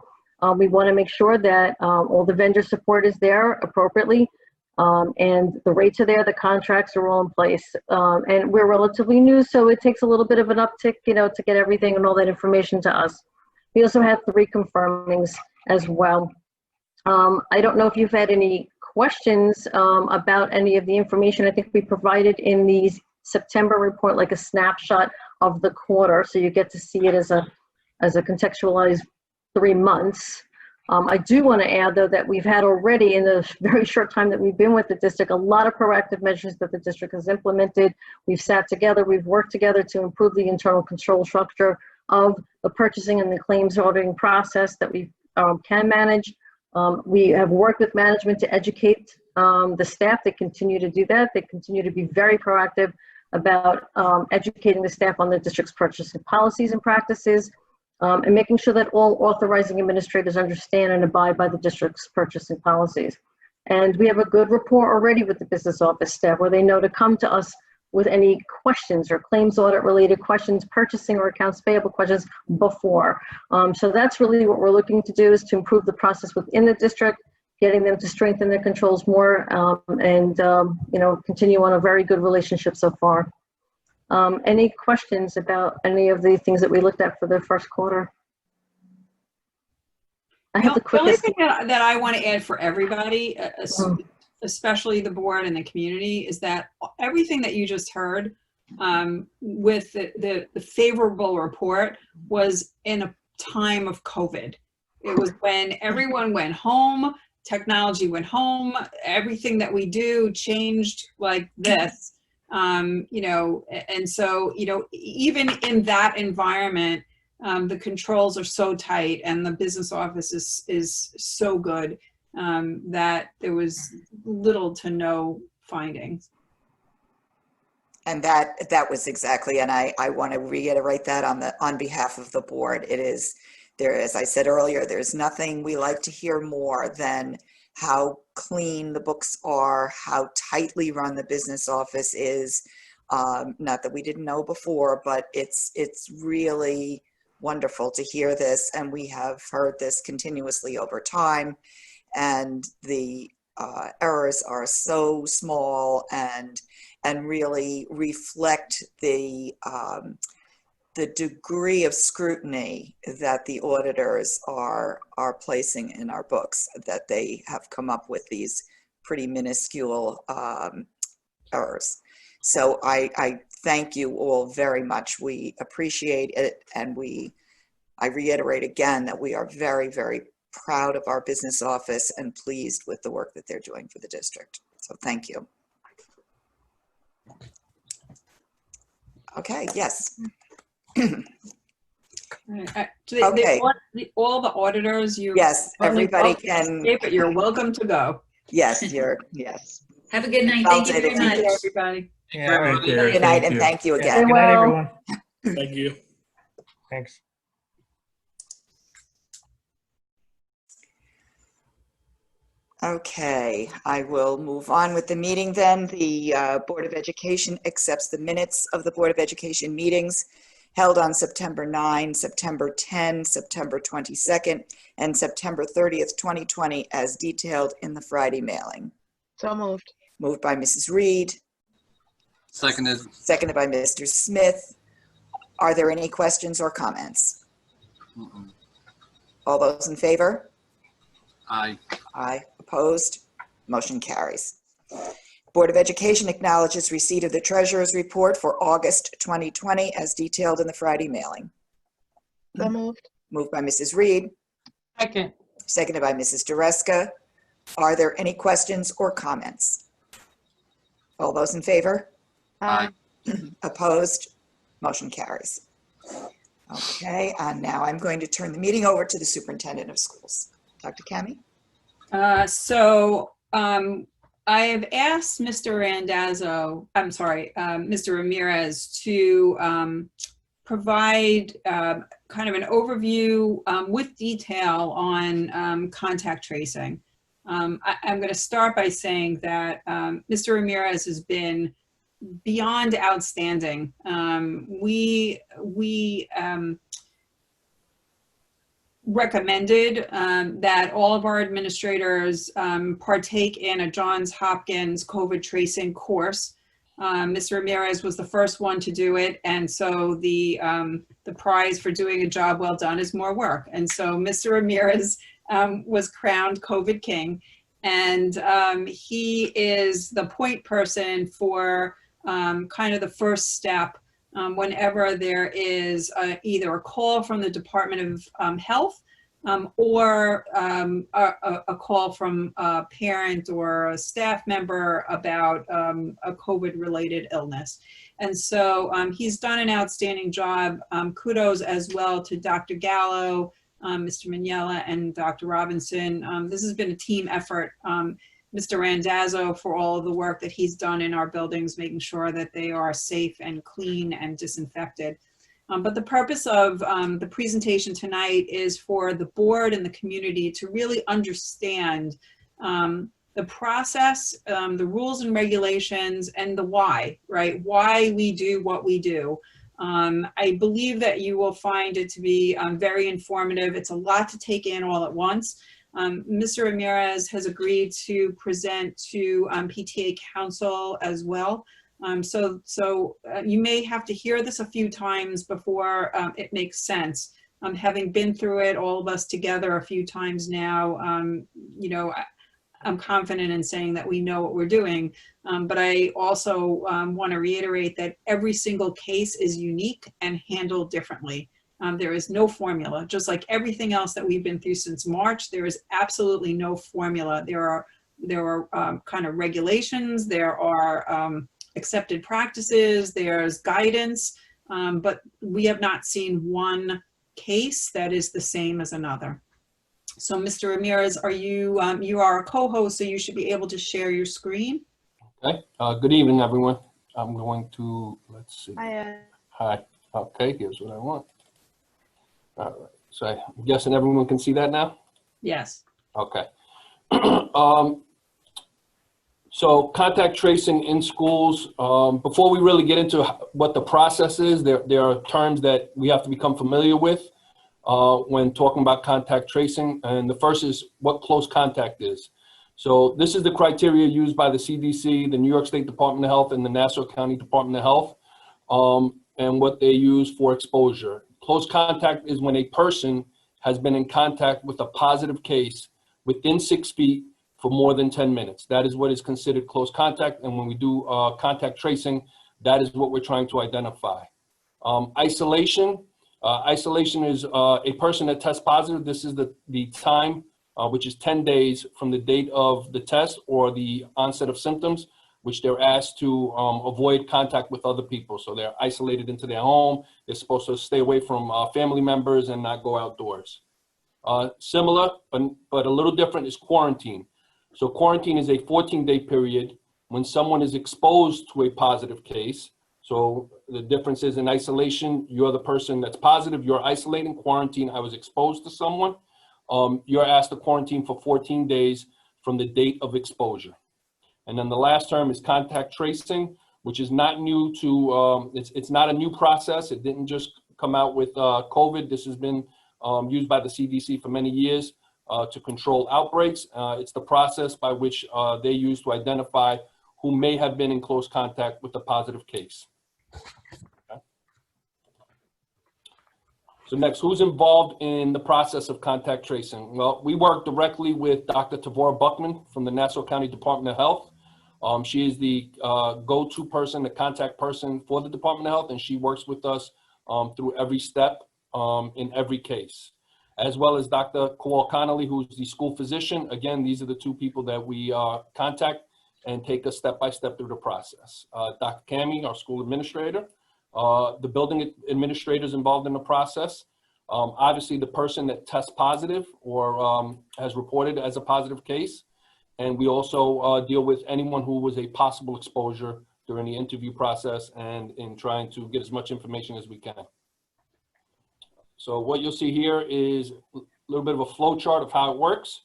We want to make sure that all the vendor support is there appropriately, and the rates are there, the contracts are all in place. And we're relatively new, so it takes a little bit of an uptick, to get everything and all that information to us. We also had 3 confirmings as well. I don't know if you've had any questions about any of the information. I think we provided in the September report like a snapshot of the quarter, so you get to see it as a contextualized 3 months. I do want to add, though, that we've had already, in the very short time that we've been with the district, a lot of proactive measures that the district has implemented. We've sat together, we've worked together to improve the internal control structure of the purchasing and the claims auditing process that we can manage. We have worked with management to educate the staff. They continue to do that. They continue to be very proactive about educating the staff on the district's purchasing policies and practices, and making sure that all authorizing administrators understand and abide by the district's purchasing policies. And we have a good rapport already with the business office staff where they know to come to us with any questions or claims audit related questions, purchasing or accounts payable questions before. So that's really what we're looking to do, is to improve the process within the district, getting them to strengthen their controls more, and continue on a very good relationship so far. Any questions about any of the things that we looked at for the first quarter? I have the The only quickest. thing that I want to add for everybody, especially the board and the community, is that everything that you just heard with the favorable report was in a time of COVID. It was when everyone went home, technology went home, everything that we do changed like this, and so, even in that environment, the controls are so tight and the business office is so good that there was little to no findings. And that was exactly, and I want to reiterate that on behalf of the board. It is there, as I said earlier, there's nothing we like to hear more than how clean the books are, how tightly run the business office is. Not that we didn't know before, but it's really wonderful to hear this, and we have heard this continuously over time, and the errors are so small and really reflect the degree of scrutiny that the auditors are placing in our books, that they have come up with these pretty minuscule errors. So I thank you all very much. We appreciate it, and I reiterate again that we are very, very proud of our business office and pleased with the work that they're doing for the district. So thank you. Okay, yes. Okay. All the auditors, yes, everybody can. But you're welcome to go. Yes, yes. Have a good night. Thank you very much, everybody. Yeah, good night, and thank you again. Good night, everyone. Thank you. Thanks. Okay, I will move on with the meeting then. The Board of Education accepts the minutes of the Board of Education meetings held on September 9, September 10, September 22nd, and September 30th, 2020, as detailed in the Friday mailing. So moved. Moved by Mrs. Reed. Seconded. Seconded by Mr. Smith. Are there any questions or comments? All those in favor? Aye. Aye. Opposed? Motion carries. Board of Education acknowledges receipt of the Treasurer's Report for August 2020 as detailed in the Friday mailing. So moved. Moved by Mrs. Reed. Second. Seconded by Mrs. Dreska. Are there any questions or comments? All those in favor? Aye. Opposed? Motion carries. Okay, and now I'm going to turn the meeting over to the Superintendent of Schools. Dr. Kami? I have asked Mr. Mr. Ramirez to provide kind of an overview with detail on contact tracing. I'm going to start by saying that Mr. Ramirez has been beyond outstanding. We recommended that all of our administrators partake in a Johns Hopkins COVID tracing course. Mr. Ramirez was the first one to do it, and so the prize for doing a job well done is more work. And so Mr. Ramirez was crowned COVID King, and he is the point person for kind of the first step whenever there is either a call from the Department of Health or a call from a parent or a staff member about a COVID-related illness. And so he's done an outstanding job. Kudos as well to Dr. Gallo, Mr. Mignella and Dr. Robinson. This has been a team effort. Mr. Randazzo for all of the work that he's done in our buildings, making sure that they are safe and clean and disinfected. But the purpose of the presentation tonight is for the board and the community to really understand the process, the rules and regulations, and the why, right? Why we do what we do. I believe that you will find it to be very informative. It's a lot to take in all at once. Mr. Ramirez has agreed to present to PTA Council as well. So you may have to hear this a few times before it makes sense. Having been through it, all of us together a few times now, you know, I'm confident in saying that we know what we're doing, but I also want to reiterate that every single case is unique and handled differently. There is no formula. Just like everything else that we've been through since March, there is absolutely no formula. There are kind of regulations, there are accepted practices, there's guidance, but we have not seen one case that is the same as another. So Mr. Ramirez, are you, you are a co-host, so you should be able to share your screen. Okay, good evening, everyone. I'm going to, let's see. Hi. Okay, here's what I want. All right, so I'm guessing everyone can see that now? Yes. Okay. So contact tracing in schools, before we really get into what the process is, there are terms that we have to become familiar with when talking about contact tracing. And the first is what close contact is. So this is the criteria used by the CDC, the New York State Department of Health, and the Nassau County Department of Health, and what they use for exposure. Close contact is when a person has been in contact with a positive case within 6 feet for more than 10 minutes. That is what is considered close contact. And when we do contact tracing, that is what we're trying to identify. Isolation. Isolation is a person that tests positive. This is the time, which is 10 days from the date of the test or the onset of symptoms, which they're asked to avoid contact with other people. So they're isolated into their home. They're supposed to stay away from family members and not go outdoors. Similar, but a little different is quarantine. So quarantine is a 14-day period when someone is exposed to a positive case. So the difference is in isolation, you're the person that's positive, you're isolating. Quarantine, I was exposed to someone. You're asked to quarantine for 14 days from the date of exposure. And then the last term is contact tracing, which is not new to, it's not a new process. It didn't just come out with COVID. This has been used by the CDC for many years to control outbreaks. It's the process by which they use to identify who may have been in close contact with a positive case. Okay. So next, who's involved in the process of contact tracing? Well, we work directly with Dr. Tavora Buckman from the Nassau County Department of Health. She is the go-to person, the contact person for the Department of Health, and she works with us through every step in every case, as well as Dr. Kowal Connolly, who's the school physician. Again, these are the two people that we contact and take us step-by-step through the process. Dr. Cami, our school administrator, the building administrators involved in the process, obviously the person that tests positive or has reported as a positive case. And we also deal with anyone who was a possible exposure during the interview process and in trying to get as much information as we can. So what you'll see here is a little bit of a flow chart of how it works.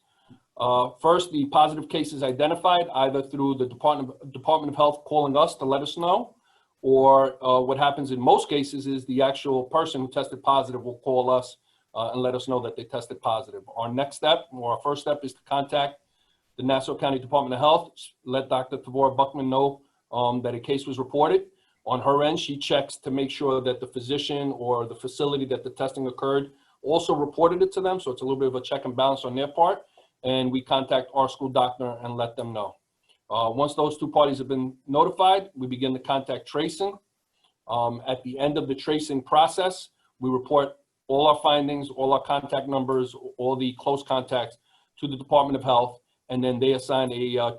First, the positive case is identified either through the Department of Health calling us to let us know, or what happens in most cases is the actual person who tested positive will call us and let us know that they tested positive. Our next step, or our first step, is to contact the Nassau County Department of Health, let Dr. Tavora Buckman know that a case was reported. On her end, she checks to make sure that the physician or the facility that the testing occurred also reported it to them. So it's a little bit of a check and balance on their part. And we contact our school doctor and let them know. Once those two parties have been notified, we begin the contact tracing. At the end of the tracing process, we report all our findings, all our contact numbers, all the close contacts to the Department of Health. And then they assign a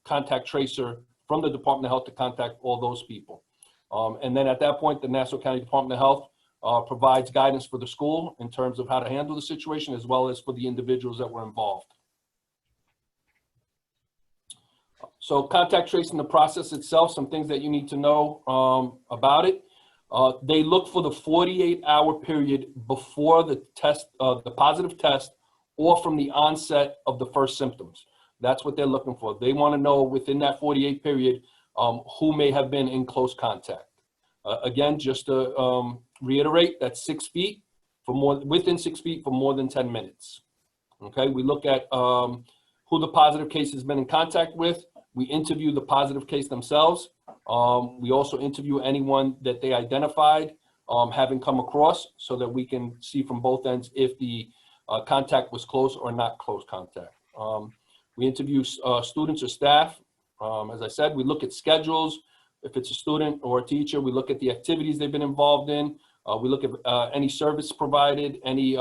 contact tracer from the Department of Health to contact all those people. And then at that point, the Nassau County Department of Health provides guidance for the school in terms of how to handle the situation, as well as for the individuals that were involved. So contact tracing, the process itself, some things that you need to know about it. They look for the 48-hour period before the test, the positive test, or from the onset of the first symptoms. That's what they're looking for. They want to know within that 48 period who may have been in close contact. Again, just to reiterate, that's 6 feet for more, within 6 feet for more than 10 minutes. Okay, we look at who the positive case has been in contact with. We interview the positive case themselves. We also interview anyone that they identified having come across, so that we can see from both ends if the contact was close or not close contact. We interview students or staff. As I said, we look at schedules. If it's a student or a teacher, we look at the activities they've been involved in. We look at any service provided, any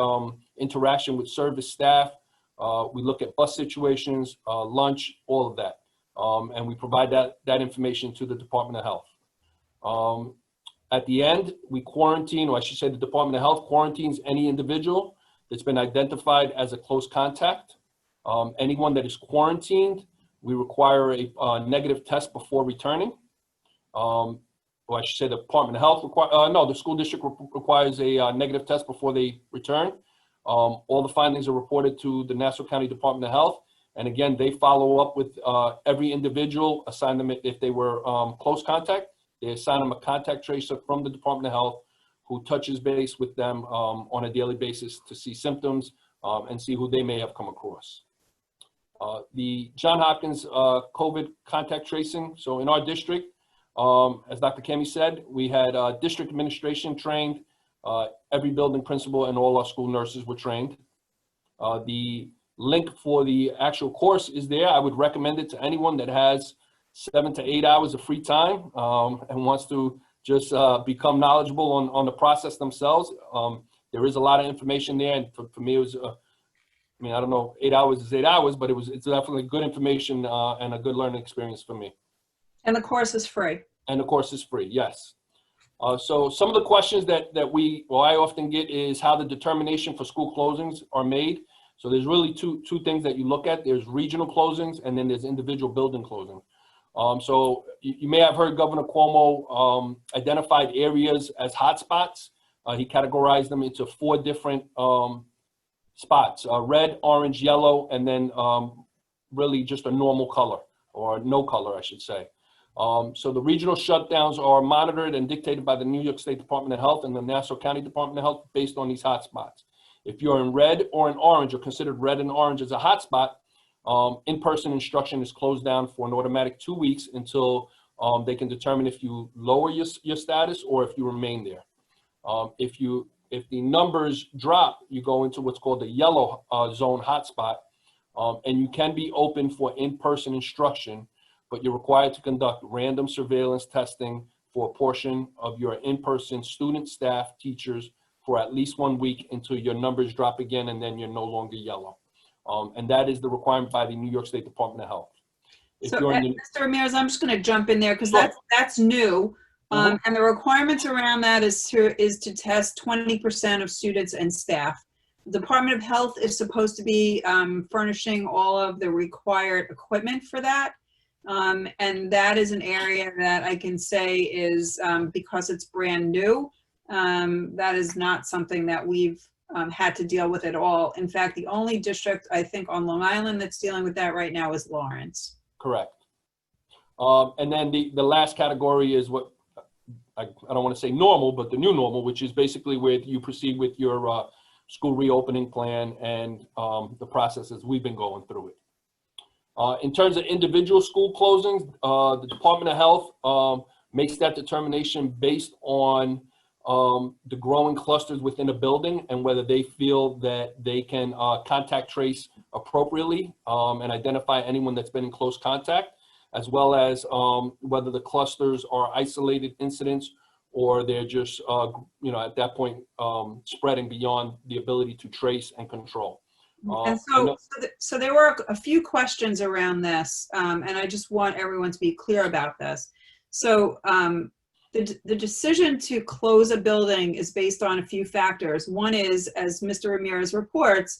interaction with service staff. We look at bus situations, lunch, all of that. And we provide that information to the Department of Health. At the end, we quarantine, or I should say the Department of Health quarantines any individual that's been identified as a close contact. Anyone that is quarantined, we require a negative test before returning. Or I should say the Department of Health no, the school district requires a negative test before they return. All the findings are reported to the Nassau County Department of Health. And again, they follow up with every individual, assign them, if they were close contact, they assign them a contact tracer from the Department of Health who touches base with them on a daily basis to see symptoms and see who they may have come across. The John Hopkins COVID contact tracing. So in our district, as Dr. Kemi said, we had district administration trained, every building principal and all our school nurses were trained. The link for the actual course is there. I would recommend it to anyone that has 7 to 8 hours of free time and wants to just become knowledgeable on the process themselves. There is a lot of information there, and for me it was, I mean, I don't know, 8 hours is 8 hours, but it's definitely good information and a good learning experience for me. And the course is free. And the course is free, yes. So some of the questions that I often get is how the determination for school closings are made. So there's really two things that you look at. There's regional closings, and then there's individual building closings. So you may have heard Governor Cuomo identified areas as hotspots. He categorized them into 4 different spots: red, orange, yellow, and then really just a normal color, or no color, I should say. So the regional shutdowns are monitored and dictated by the New York State Department of Health and the Nassau County Department of Health based on these hotspots. If you're in red or in orange, or considered red and orange as a hotspot, in-person instruction is closed down for an automatic 2 weeks until they can determine if you lower your status or if you remain there. If the numbers drop, you go into what's called the yellow zone hotspot, and you can be open for in-person instruction, but you're required to conduct random surveillance testing for a portion of your in-person student, staff, teachers for at least 1 week until your numbers drop again, and then you're no longer yellow. And that is the requirement by the New York State Department of Health. So, Mr. Ramirez, I'm just going to jump in there because that's new. And the requirements around that is to test 20% of students and staff. The Department of Health is supposed to be furnishing all of the required equipment for that. And that is an area that I can say is, because it's brand new, that is not something that we've had to deal with at all. In fact, the only district, I think, on Long Island that's dealing with that right now is Lawrence. Correct. And then the last category is what, I don't want to say normal, but the new normal, which is basically where you proceed with your school reopening plan and the processes we've been going through it. In terms of individual school closings, the Department of Health makes that determination based on the growing clusters within a building and whether they feel that they can contact trace appropriately and identify anyone that's been in close contact, as well as whether the clusters are isolated incidents or they're just, at that point, spreading beyond the ability to trace and control. And so there were a few questions around this, and I just want everyone to be clear about this. So the decision to close a building is based on a few factors. One is, as Mr. Ramirez reports,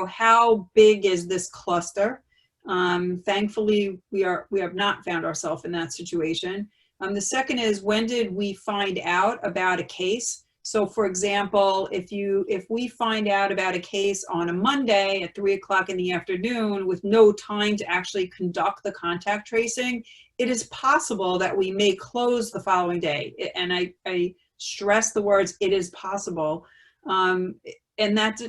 how big is this cluster? Thankfully, we have not found ourselves in that situation. The second is, when did we find out about a case? So for example, if we find out about a case on a Monday at 3 o'clock in the afternoon with no time to actually conduct the contact tracing, it is possible that we may close the following day. And I stress the words, it is possible. And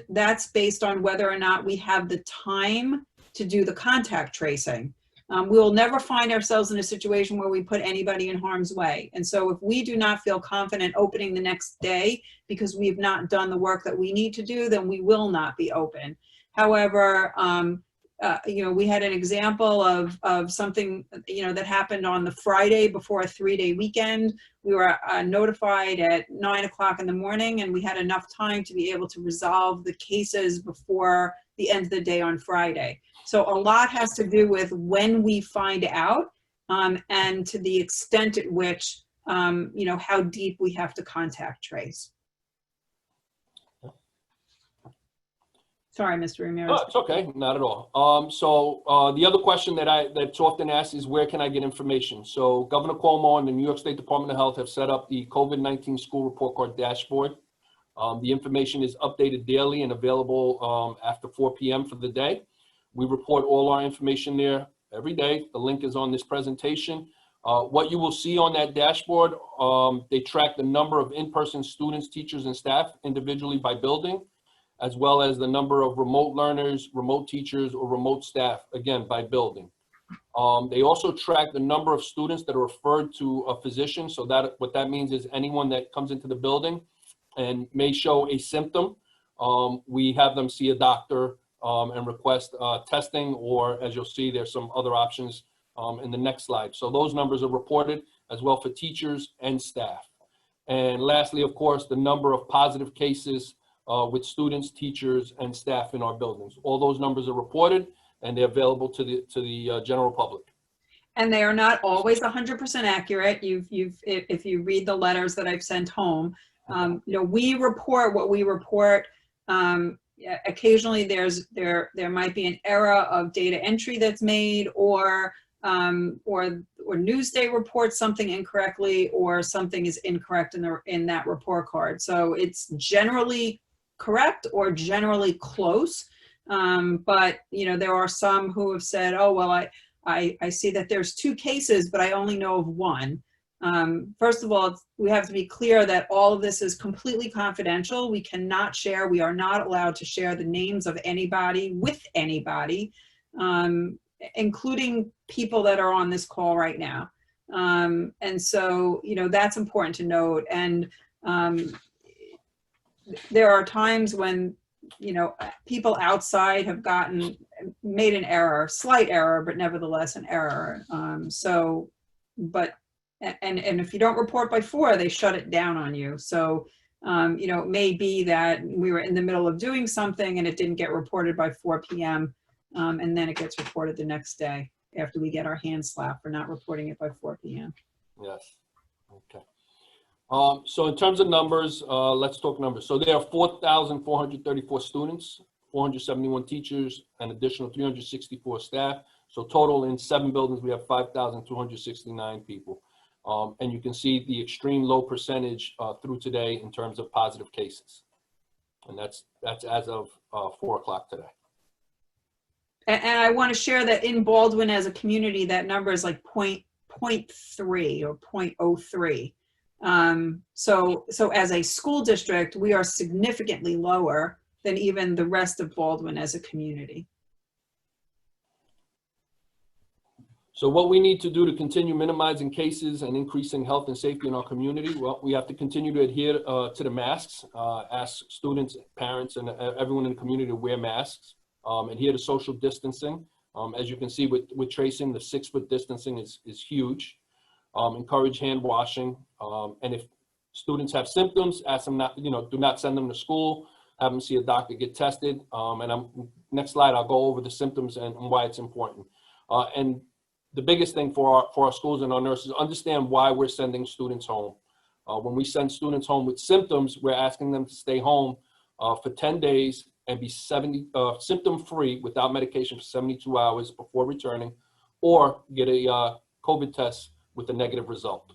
that's based on whether or not we have the time to do the contact tracing. We will never find ourselves in a situation where we put anybody in harm's way. And so if we do not feel confident opening the next day because we have not done the work that we need to do, then we will not be open. However, we had an example of something, that happened on the Friday before a 3-day weekend. We were notified at 9 o'clock in the morning, and we had enough time to be able to resolve the cases before the end of the day on Friday. So a lot has to do with when we find out, and to the extent at which, how deep we have to contact trace. Sorry, Mr. Ramirez. Oh, it's okay, not at all. The other question that's often asked is, where can I get information? So Governor Cuomo and the New York State Department of Health have set up the COVID-19 school report card dashboard. The information is updated daily and available after 4 p.m. for the day. We report all our information there every day. The link is on this presentation. What you will see on that dashboard, they track the number of in-person students, teachers, and staff individually by building, as well as the number of remote learners, remote teachers, or remote staff, again, by building. They also track the number of students that are referred to a physician. So that what that means is anyone that comes into the building and may show a symptom, we have them see a doctor and request testing, or as you'll see, there's some other options in the next slide. So those numbers are reported as well for teachers and staff. And lastly, of course, the number of positive cases with students, teachers, and staff in our buildings. All those numbers are reported, and they're available to the general public. And they are not always 100% accurate. If you read the letters that I've sent home, we report what we report. Occasionally there might be an error of data entry that's made, or Newsday reports something incorrectly, or something is incorrect in that report card. So it's generally correct or generally close. But there are some who have said, oh, well, I see that there's 2 cases, but I only know of 1. First of all, we have to be clear that all of this is completely confidential. We cannot share, we are not allowed to share the names of anybody with anybody, including people that are on this call right now. And so, that's important to note. And there are times when, people outside have made an error, slight error, but nevertheless an error. And if you don't report by 4, they shut it down on you. So, it may be that we were in the middle of doing something and it didn't get reported by 4 p.m. And then it gets reported the next day after we get our hands slapped for not reporting it by 4 p.m. Yes. Okay. So in terms of numbers, let's talk numbers. So there are 4,434 students, 471 teachers, an additional 364 staff. So total in 7 buildings, we have 5,269 people. And you can see the extreme low percentage through today in terms of positive cases. And that's as of 4 o'clock today. And I want to share that in Baldwin as a community, that number is like 0.3 or 0.03. So as a school district, we are significantly lower than even the rest of Baldwin as a community. So what we need to do to continue minimizing cases and increasing health and safety in our community, well, we have to continue to adhere to the masks, ask students, parents, and everyone in the community to wear masks, adhere to social distancing. As you can see with tracing, the 6-foot distancing is huge. Encourage hand washing. And if students have symptoms, ask them not, do not send them to school, have them see a doctor, get tested. Next slide, I'll go over the symptoms and why it's important. And the biggest thing for our schools and our nurses, understand why we're sending students home. When we send students home with symptoms, we're asking them to stay home for 10 days and be symptom-free without medication for 72 hours before returning, or get a COVID test with a negative result.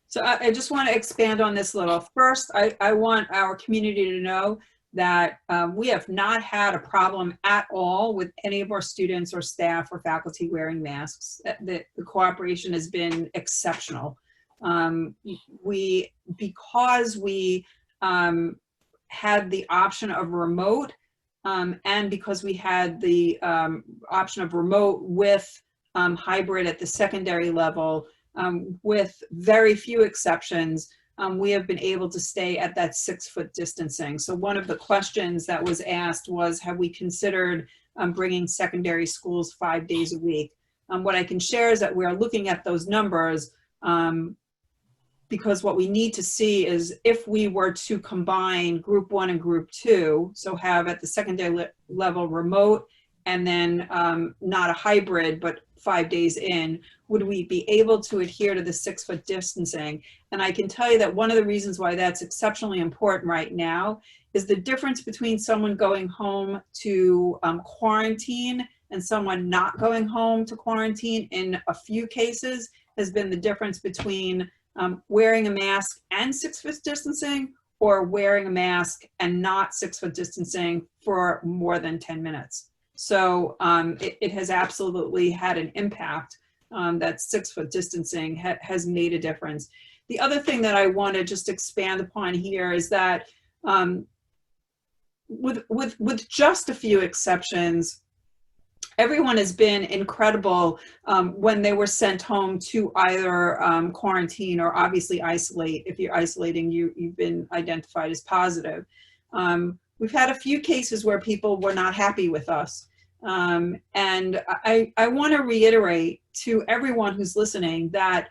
So I just want to expand on this a little. First, I want our community to know that we have not had a problem at all with any of our students or staff or faculty wearing masks. The cooperation has been exceptional. Because we had the option of remote, and because we had the option of remote with hybrid at the secondary level, with very few exceptions, we have been able to stay at that 6-foot distancing. So one of the questions that was asked was, have we considered bringing secondary schools 5 days a week? What I can share is that we're looking at those numbers, because what we need to see is if we were to combine group 1 and group 2, so have at the secondary level remote and then not a hybrid, but 5 days in, would we be able to adhere to the 6-foot distancing? And I can tell you that one of the reasons why that's exceptionally important right now is the difference between someone going home to quarantine and someone not going home to quarantine in a few cases has been the difference between wearing a mask and 6-foot distancing, or wearing a mask and not 6-foot distancing for more than 10 minutes. So it has absolutely had an impact. That 6-foot distancing has made a difference. The other thing that I want to just expand upon here is that with just a few exceptions, everyone has been incredible when they were sent home to either quarantine or obviously isolate. If you're isolating, you've been identified as positive. We've had a few cases where people were not happy with us. And I want to reiterate to everyone who's listening that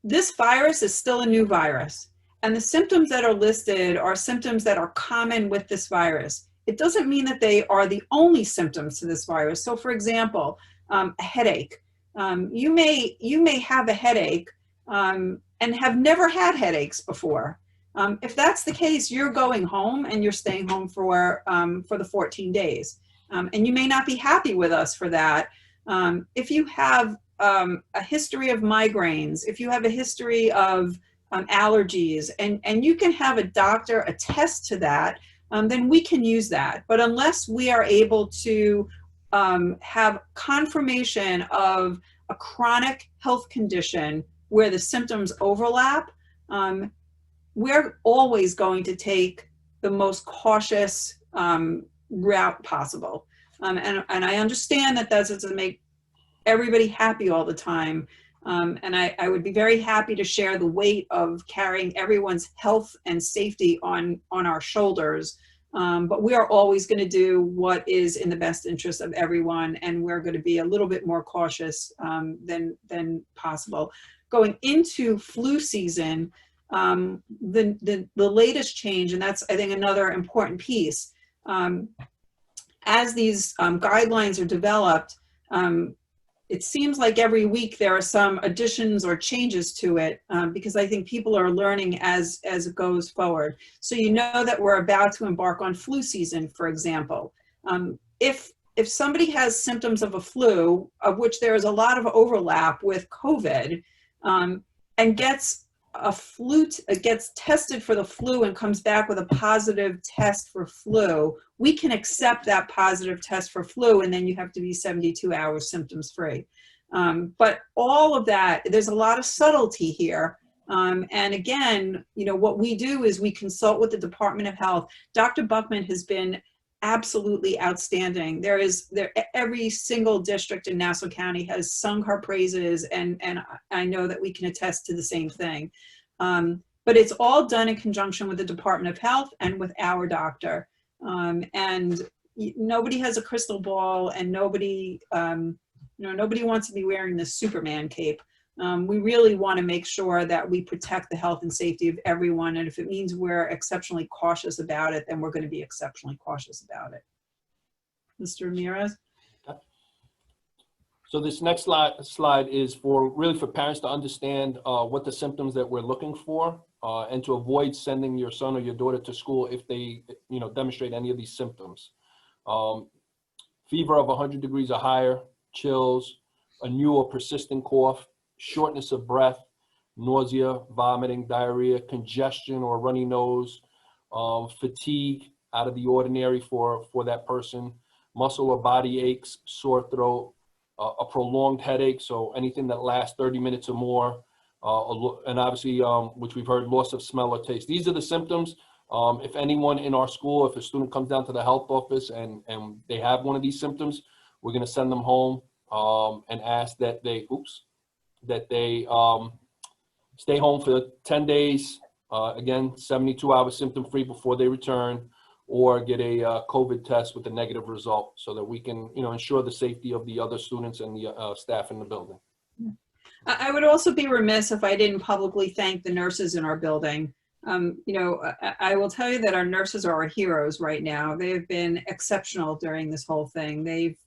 this virus is still a new virus. And the symptoms that are listed are symptoms that are common with this virus. It doesn't mean that they are the only symptoms to this virus. So for example, a headache. You may have a headache and have never had headaches before. If that's the case, you're going home and you're staying home for the 14 days. And you may not be happy with us for that. If you have a history of migraines, if you have a history of allergies, and you can have a doctor attest to that, then we can use that. But unless we are able to have confirmation of a chronic health condition where the symptoms overlap, we're always going to take the most cautious route possible. And I understand that that doesn't make everybody happy all the time. And I would be very happy to share the weight of carrying everyone's health and safety on our shoulders. But we are always going to do what is in the best interest of everyone, and we're going to be a little bit more cautious than possible. Going into flu season, the latest change, and that's, I think, another important piece, as these guidelines are developed, it seems like every week there are some additions or changes to it, because I think people are learning as it goes forward. So you know that we're about to embark on flu season, for example. If somebody has symptoms of a flu, of which there is a lot of overlap with COVID, and gets tested for the flu and comes back with a positive test for flu, we can accept that positive test for flu, and then you have to be 72 hours symptoms free. But all of that, there's a lot of subtlety here. And again, what we do is we consult with the Department of Health. Dr. Buckman has been absolutely outstanding. Every single district in Nassau County has sung her praises, and I know that we can attest to the same thing. But it's all done in conjunction with the Department of Health and with our doctor. And nobody has a crystal ball, and nobody wants to be wearing the Superman cape. We really want to make sure that we protect the health and safety of everyone. And if it means we're exceptionally cautious about it, then we're going to be exceptionally cautious about it. Mr. Ramirez? So this next slide is really for parents to understand what the symptoms that we're looking for and to avoid sending your son or your daughter to school if they, demonstrate any of these symptoms. Fever of 100 degrees or higher, chills, a new or persistent cough, shortness of breath, nausea, vomiting, diarrhea, congestion or runny nose, fatigue out of the ordinary for that person, muscle or body aches, sore throat, a prolonged headache, so anything that lasts 30 minutes or more, and obviously, which we've heard, loss of smell or taste. These are the symptoms. If anyone in our school, if a student comes down to the health office and they have one of these symptoms, we're going to send them home and ask that they, stay home for 10 days, again, 72-hour symptom-free before they return, or get a COVID test with a negative result so that we can, ensure the safety of the other students and the staff in the building. I would also be remiss if I didn't publicly thank the nurses in our building. I will tell you that our nurses are our heroes right now. They have been exceptional during this whole thing. They've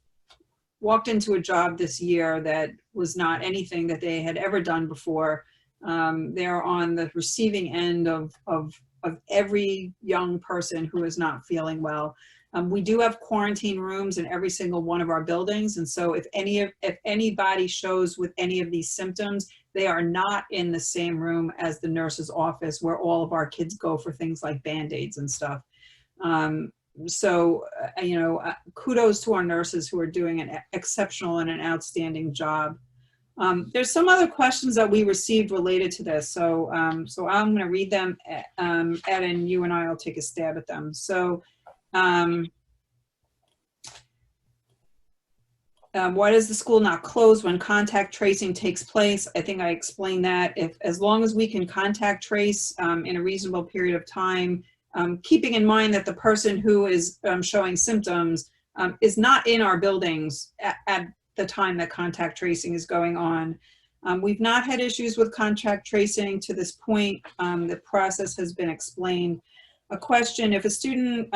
walked into a job this year that was not anything that they had ever done before. They're on the receiving end of every young person who is not feeling well. We do have quarantine rooms in every single one of our buildings, and so if anybody shows with any of these symptoms, they are not in the same room as the nurse's office where all of our kids go for things like Band-Aids and stuff. Kudos to our nurses who are doing an exceptional and an outstanding job. There's some other questions that we received related to this, so I'm going to read them. Ed and you and I will take a stab at them. So, why does the school not close when contact tracing takes place? I think I explained that. As long as we can contact trace in a reasonable period of time, keeping in mind that the person who is showing symptoms is not in our buildings at the time that contact tracing is going on. We've not had issues with contact tracing to this point. The process has been explained. A question: if a student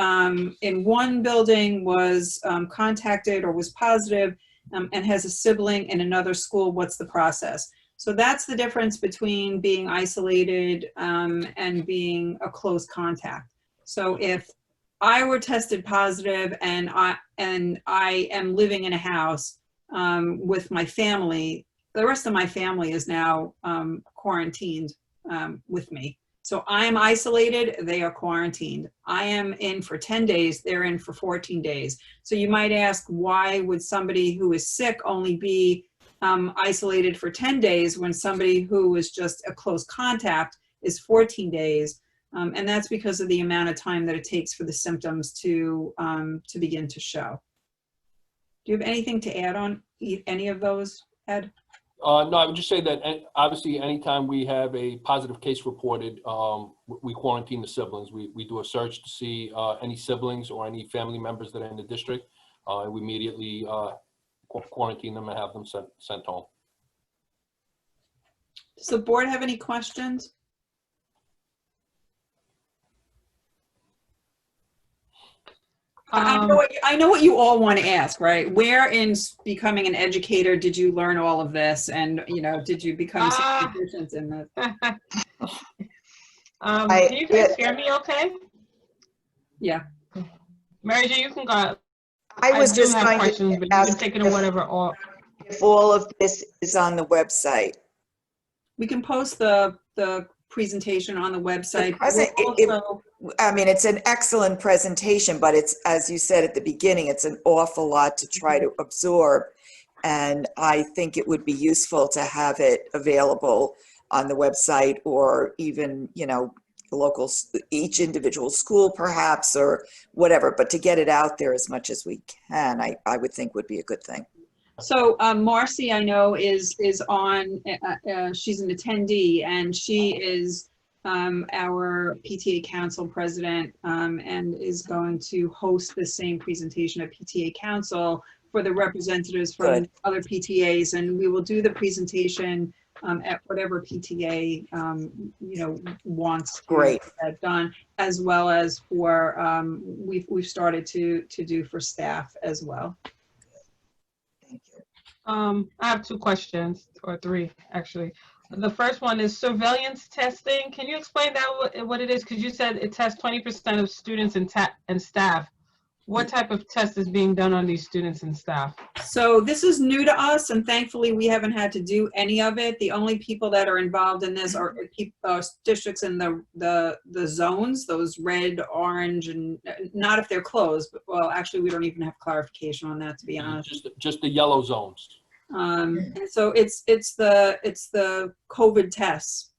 in one building was contacted or was positive and has a sibling in another school, what's the process? So that's the difference between being isolated and being a close contact. So if I were tested positive and I am living in a house with my family, the rest of my family is now quarantined with me. So I'm isolated, they are quarantined. I am in for 10 days, they're in for 14 days. So you might ask, why would somebody who is sick only be isolated for 10 days when somebody who is just a close contact is 14 days? And that's because of the amount of time that it takes for the symptoms to begin to show. Do you have anything to add on any of those, Ed? No, I would just say that obviously anytime we have a positive case reported, we quarantine the siblings. We do a search to see any siblings or any family members that are in the district. And we immediately quarantine them and have them sent home. Does the board have any questions? I know what you all want to ask, right? Where in becoming an educator did you learn all of this, and did you become proficient in this? Can you guys hear me okay? Yeah. Mary Jo, you can go. I was just have going questions, to but ask you can take it or whatever. Or if all of this is on the website. We can post the presentation on the website. I mean, it's an excellent presentation, but it's, as you said at the beginning, it's an awful lot to try to absorb. And I think it would be useful to have it available on the website, or even, local, each individual school perhaps, or whatever, but to get it out there as much as we can, I would think would be a good thing. So Marcy, I know, is on, she's an attendee, and she is our PTA Council president, and is going to host the same presentation at PTA Council for the representatives from other PTAs, and we will do the presentation at whatever PTA wants to get that done, as well as for we've started to do for staff as well. Thank you. I have two questions, or three, actually. The first one is surveillance testing. Can you explain that, what it is? Because you said it tests 20% of students and staff. What type of test is being done on these students and staff? So this is new to us, and thankfully we haven't had to do any of it. The only people that are involved in this are districts in the zones, those red, orange, and not if they're closed. But, well, actually, we don't even have clarification on that, to be honest. Just the yellow zones. And so it's the COVID tests.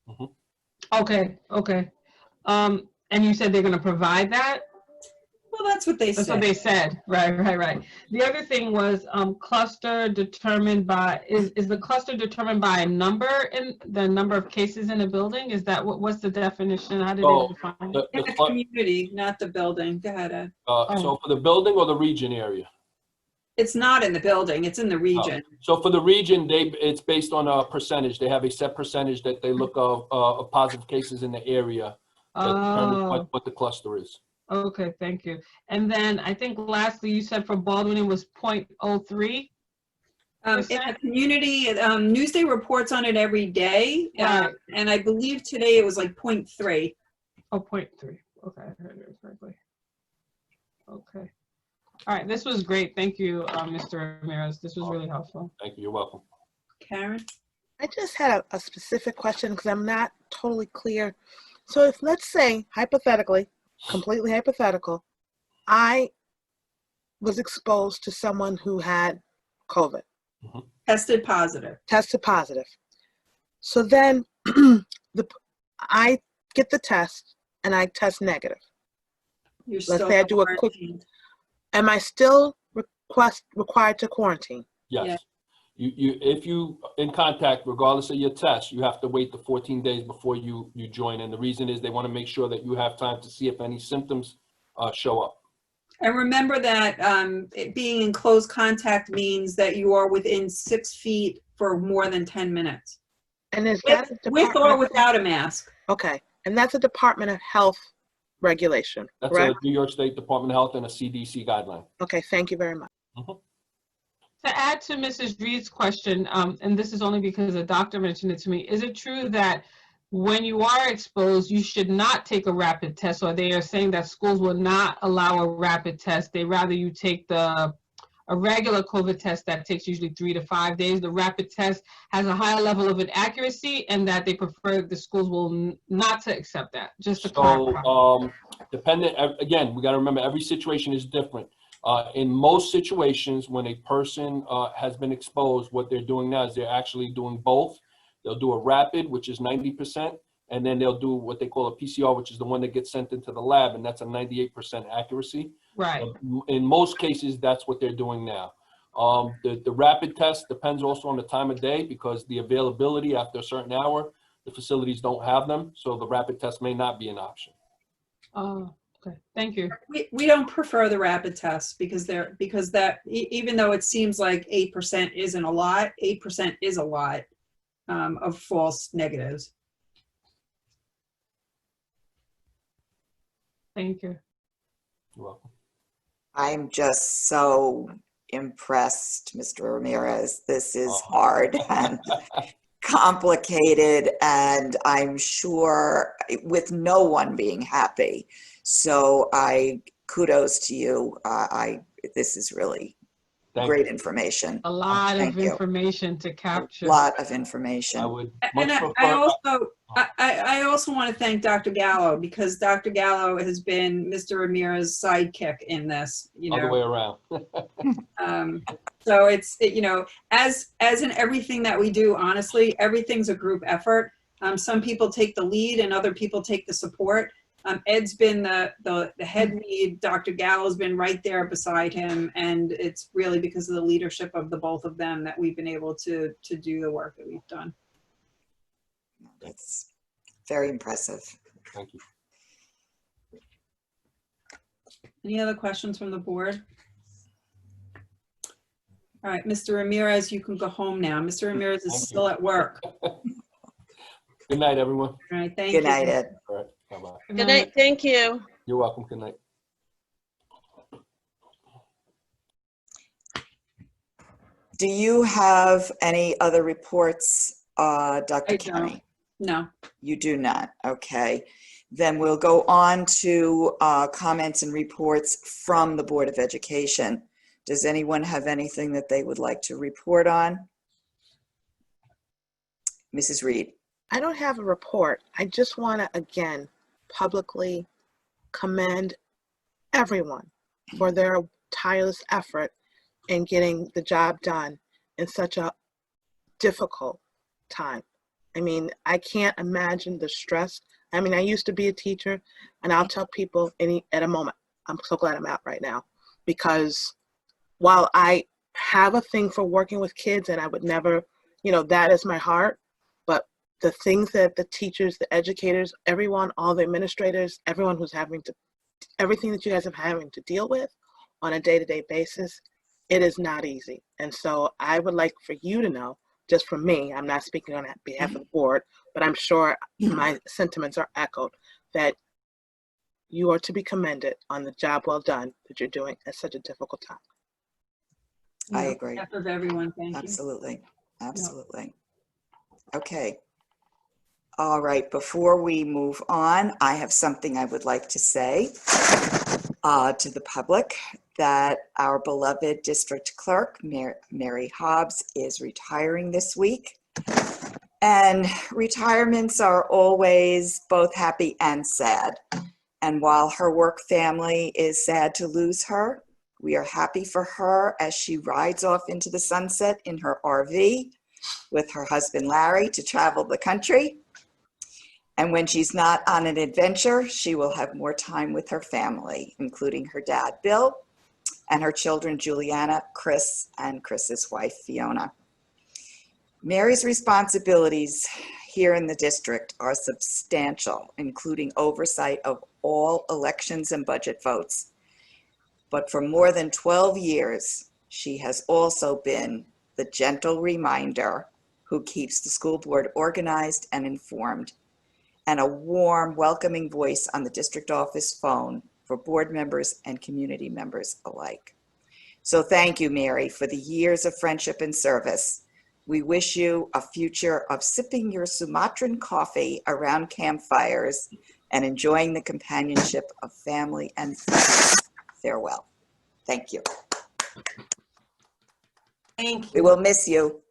Okay. And you said they're going to provide that? Well, that's what they said. That's what they said. Right. The other thing was cluster determined by, is the cluster determined by a number in the number of cases in a building? Is that what's the definition? How did they define it? In the community, not the building. Go ahead, Ed. So for the building or the region area? It's not in the building, it's in the region. So for the region, it's based on a percentage. They have a set percentage that they look of positive cases in the area that determines what the cluster is. Okay, thank you. And then I think lastly, you said for Baldwin it was 0.03. In the community, Newsday reports on it every day. Right. And I believe today it was like 0.3. Oh, 0.3. Okay, I heard it correctly. Okay. All right, this was great. Thank you, Mr. Ramirez. This was really helpful. Thank you. You're welcome. Karen? I just had a specific question because I'm not totally clear. So if, let's say, hypothetically, completely hypothetical, I was exposed to someone who had COVID. Tested positive. Tested positive. So then I get the test and I test negative. You're Let's still say I do a quick, am I still required to quarantine? Yes. Yeah. If you in contact, regardless of your test, you have to wait the 14 days before you join. And the reason is they want to make sure that you have time to see if any symptoms show up. And remember that being in close contact means that you are within 6 feet for more than 10 minutes. And is with or without a mask. Okay. And that's a Department of Health regulation, That's correct? a New York State Department of Health and a CDC guideline. Okay, thank you very much. To add to Mrs. Reed's question, and this is only because a doctor mentioned it to me, is it true that when you are exposed, you should not take a rapid test, or they are saying that schools will not allow a rapid test? They rather you take a regular COVID test that takes usually 3 to 5 days. The rapid test has a higher level of inaccuracy, and that they prefer the schools will not to accept that. Just to clarify. Dependent, again, we got to remember every situation is different. In most situations, when a person has been exposed, what they're doing now is they're actually doing both. They'll do a rapid, which is 90%, and then they'll do what they call a PCR, which is the one that gets sent into the lab, and that's a 98% accuracy. Right. In most cases, that's what they're doing now. The rapid test depends also on the time of day, because the availability after a certain hour, the facilities don't have them, so the rapid test may not be an option. Okay, thank you. We don't prefer the rapid tests because even though it seems like 8% isn't a lot, 8% is a lot of false negatives. Thank you. You're welcome. I'm just so impressed, Mr. Ramirez. This is hard and complicated, and I'm sure with no one being happy. So kudos to you. This is really great information. A lot of information to capture. A lot of information. I would And I also want to thank Dr. Gallo, because Dr. Gallo has been Mr. Ramirez's sidekick in this. Other way around. So it's as in everything that we do, honestly, everything's a group effort. Some people take the lead and other people take the support. Ed's been the head lead. Dr. Gallo's been right there beside him, and it's really because of the leadership of the both of them that we've been able to do the work that we've done. That's very impressive. Thank you. Any other questions from the board? All right, Mr. Ramirez, you can go home now. Mr. Ramirez is still at work. Good night, everyone. All right, thank you. Good night, Ed. All right, bye-bye. Good night. Thank you. You're welcome. Good night. Do you have any other reports, Dr. I Kenny? don't. No. You do not. Okay. Then we'll go on to comments and reports from the Board of Education. Does anyone have anything that they would like to report on? Mrs. Reed. I don't have a report. I just want to, again, publicly commend everyone for their tireless effort in getting the job done in such a difficult time. I mean, I can't imagine the stress. I mean, I used to be a teacher, and I'll tell people at a moment, I'm so glad I'm out right now, because while I have a thing for working with kids, and I would never, that is my heart, but the things that the teachers, the educators, everyone, all the administrators, everyone who's everything that you guys are having to deal with on a day-to-day basis, it is not easy. And so I would like for you to know, just from me, I'm not speaking on behalf of the board, but I'm sure my sentiments are echoed, that you are to be commended on the job well done that you're doing at such a difficult time. I agree. On behalf of everyone, thank you. Absolutely. Absolutely. Okay. All right. Before we move on, I have something I would like to say to the public, that our beloved district clerk, Mary Hobbs, is retiring this week. And retirements are always both happy and sad. And while her work family is sad to lose her, we are happy for her as she rides off into the sunset in her RV with her husband, Larry, to travel the country. And when she's not on an adventure, she will have more time with her family, including her dad, Bill, and her children, Juliana, Chris, and Chris's wife, Fiona. Mary's responsibilities here in the district are substantial, including oversight of all elections and budget votes. But for more than 12 years, she has also been the gentle reminder who keeps the school board organized and informed, and a warm, welcoming voice on the district office phone for board members and community members alike. So thank you, Mary, for the years of friendship and service. We wish you a future of sipping your Sumatran coffee around campfires and enjoying the companionship of family and friends. Farewell. Thank you. Thank you. We will miss you.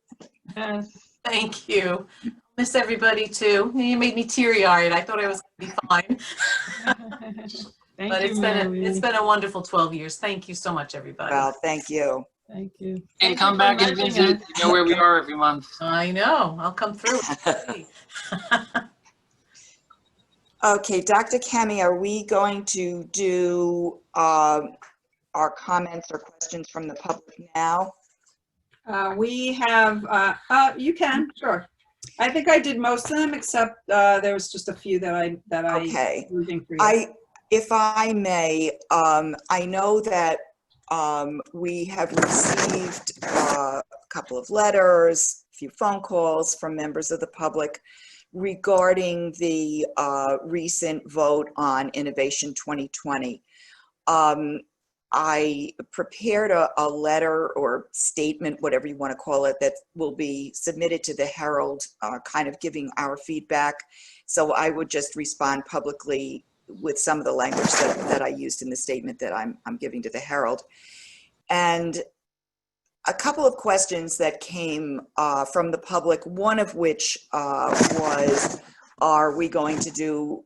Yes. Thank you. Miss everybody too. You made me teary-eyed. I thought I was going to be fine. Thank But you, Mary. it's been a wonderful 12 years. Thank you so much, everybody. Well, thank you. Thank you. And come back and visit. You know where we are every month. I know. I'll come through. Okay, Dr. Kemi, are we going to do our comments or questions from the public now? We have, you can, sure. I think I did most of them, except there was just a few that I Okay. was using for you. If I may, I know that we have received a couple of letters, a few phone calls from members of the public regarding the recent vote on Innovation 2020. I prepared a letter or statement, whatever you want to call it, that will be submitted to the Herald, kind of giving our feedback. So I would just respond publicly with some of the language that I used in the statement that I'm giving to the Herald. And a couple of questions that came from the public, one of which was, are we going to do,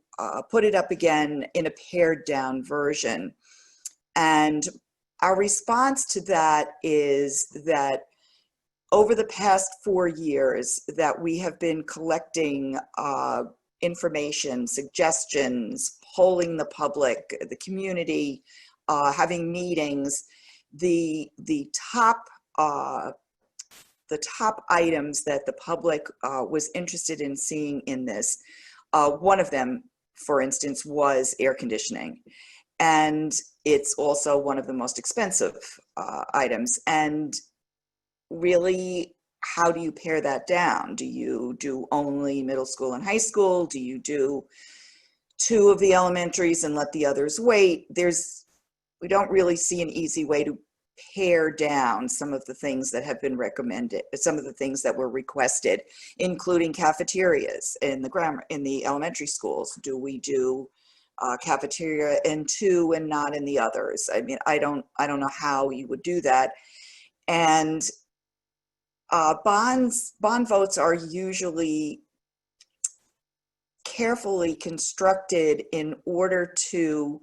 put it up again in a pared down version? And our response to that is that over the past 4 years that we have been collecting information, suggestions, polling the public, the community, having meetings, the top items that the public was interested in seeing in this, one of them, for instance, was air conditioning. And it's also one of the most expensive items. And really, how do you pare that down? Do you do only middle school and high school? Do you do 2 of the elementaries and let the others wait? We don't really see an easy way to pare down some of the things that have been recommended, some of the things that were requested, including cafeterias in the elementary schools. Do we do cafeteria in 2 and not in the others? I mean, I don't know how you would do that. And bond votes are usually carefully constructed in order to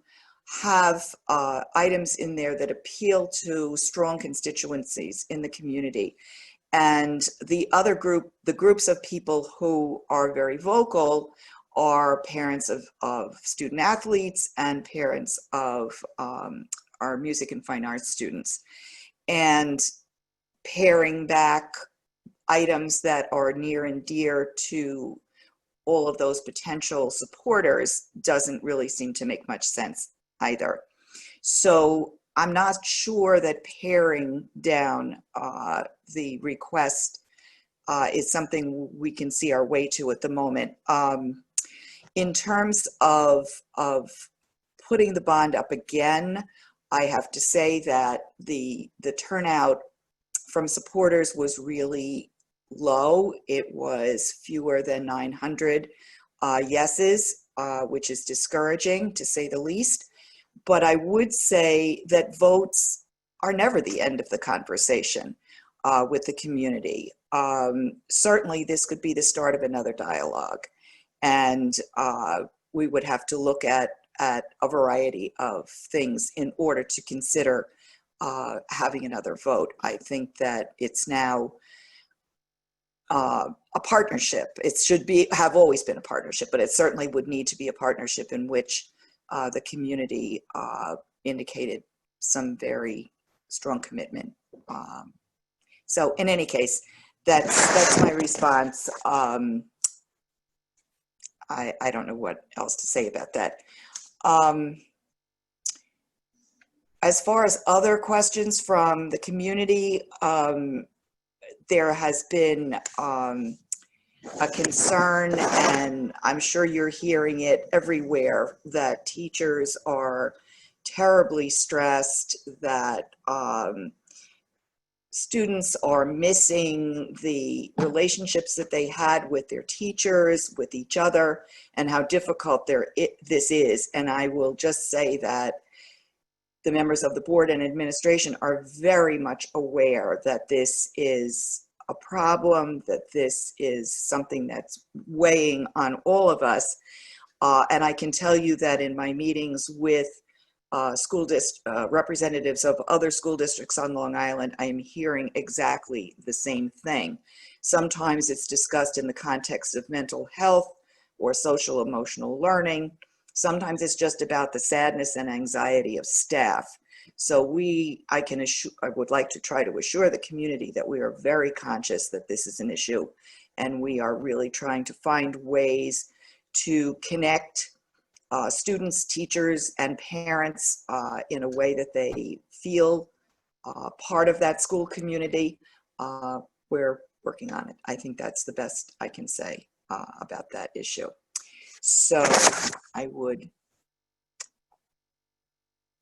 have items in there that appeal to strong constituencies in the community. And the other group, the groups of people who are very vocal, are parents of student athletes and parents of our music and fine arts students. And paring back items that are near and dear to all of those potential supporters doesn't really seem to make much sense either. So I'm not sure that paring down the request is something we can see our way to at the moment. In terms of putting the bond up again, I have to say that the turnout from supporters was really low. It was fewer than 900 yeses, which is discouraging to say the least. But I would say that votes are never the end of the conversation with the community. Certainly this could be the start of another dialogue. And we would have to look at a variety of things in order to consider having another vote. I think that it's now a partnership. It should have always been a partnership, but it certainly would need to be a partnership in which the community indicated some very strong commitment. So in any case, that's my response. I don't know what else to say about that. As far as other questions from the community, there has been a concern, and I'm sure you're hearing it everywhere, that teachers are terribly stressed, that students are missing the relationships that they had with their teachers, with each other, and how difficult this is. And I will just say that the members of the board and administration are very much aware that this is a problem, that this is something that's weighing on all of us. And I can tell you that in my meetings with representatives of other school districts on Long Island, I am hearing exactly the same thing. Sometimes it's discussed in the context of mental health or social emotional learning. Sometimes it's just about the sadness and anxiety of staff. So I would like to try to assure the community that we are very conscious that this is an issue, and we are really trying to find ways to connect students, teachers, and parents in a way that they feel part of that school community. We're working on it. I think that's the best I can say about that issue. So I would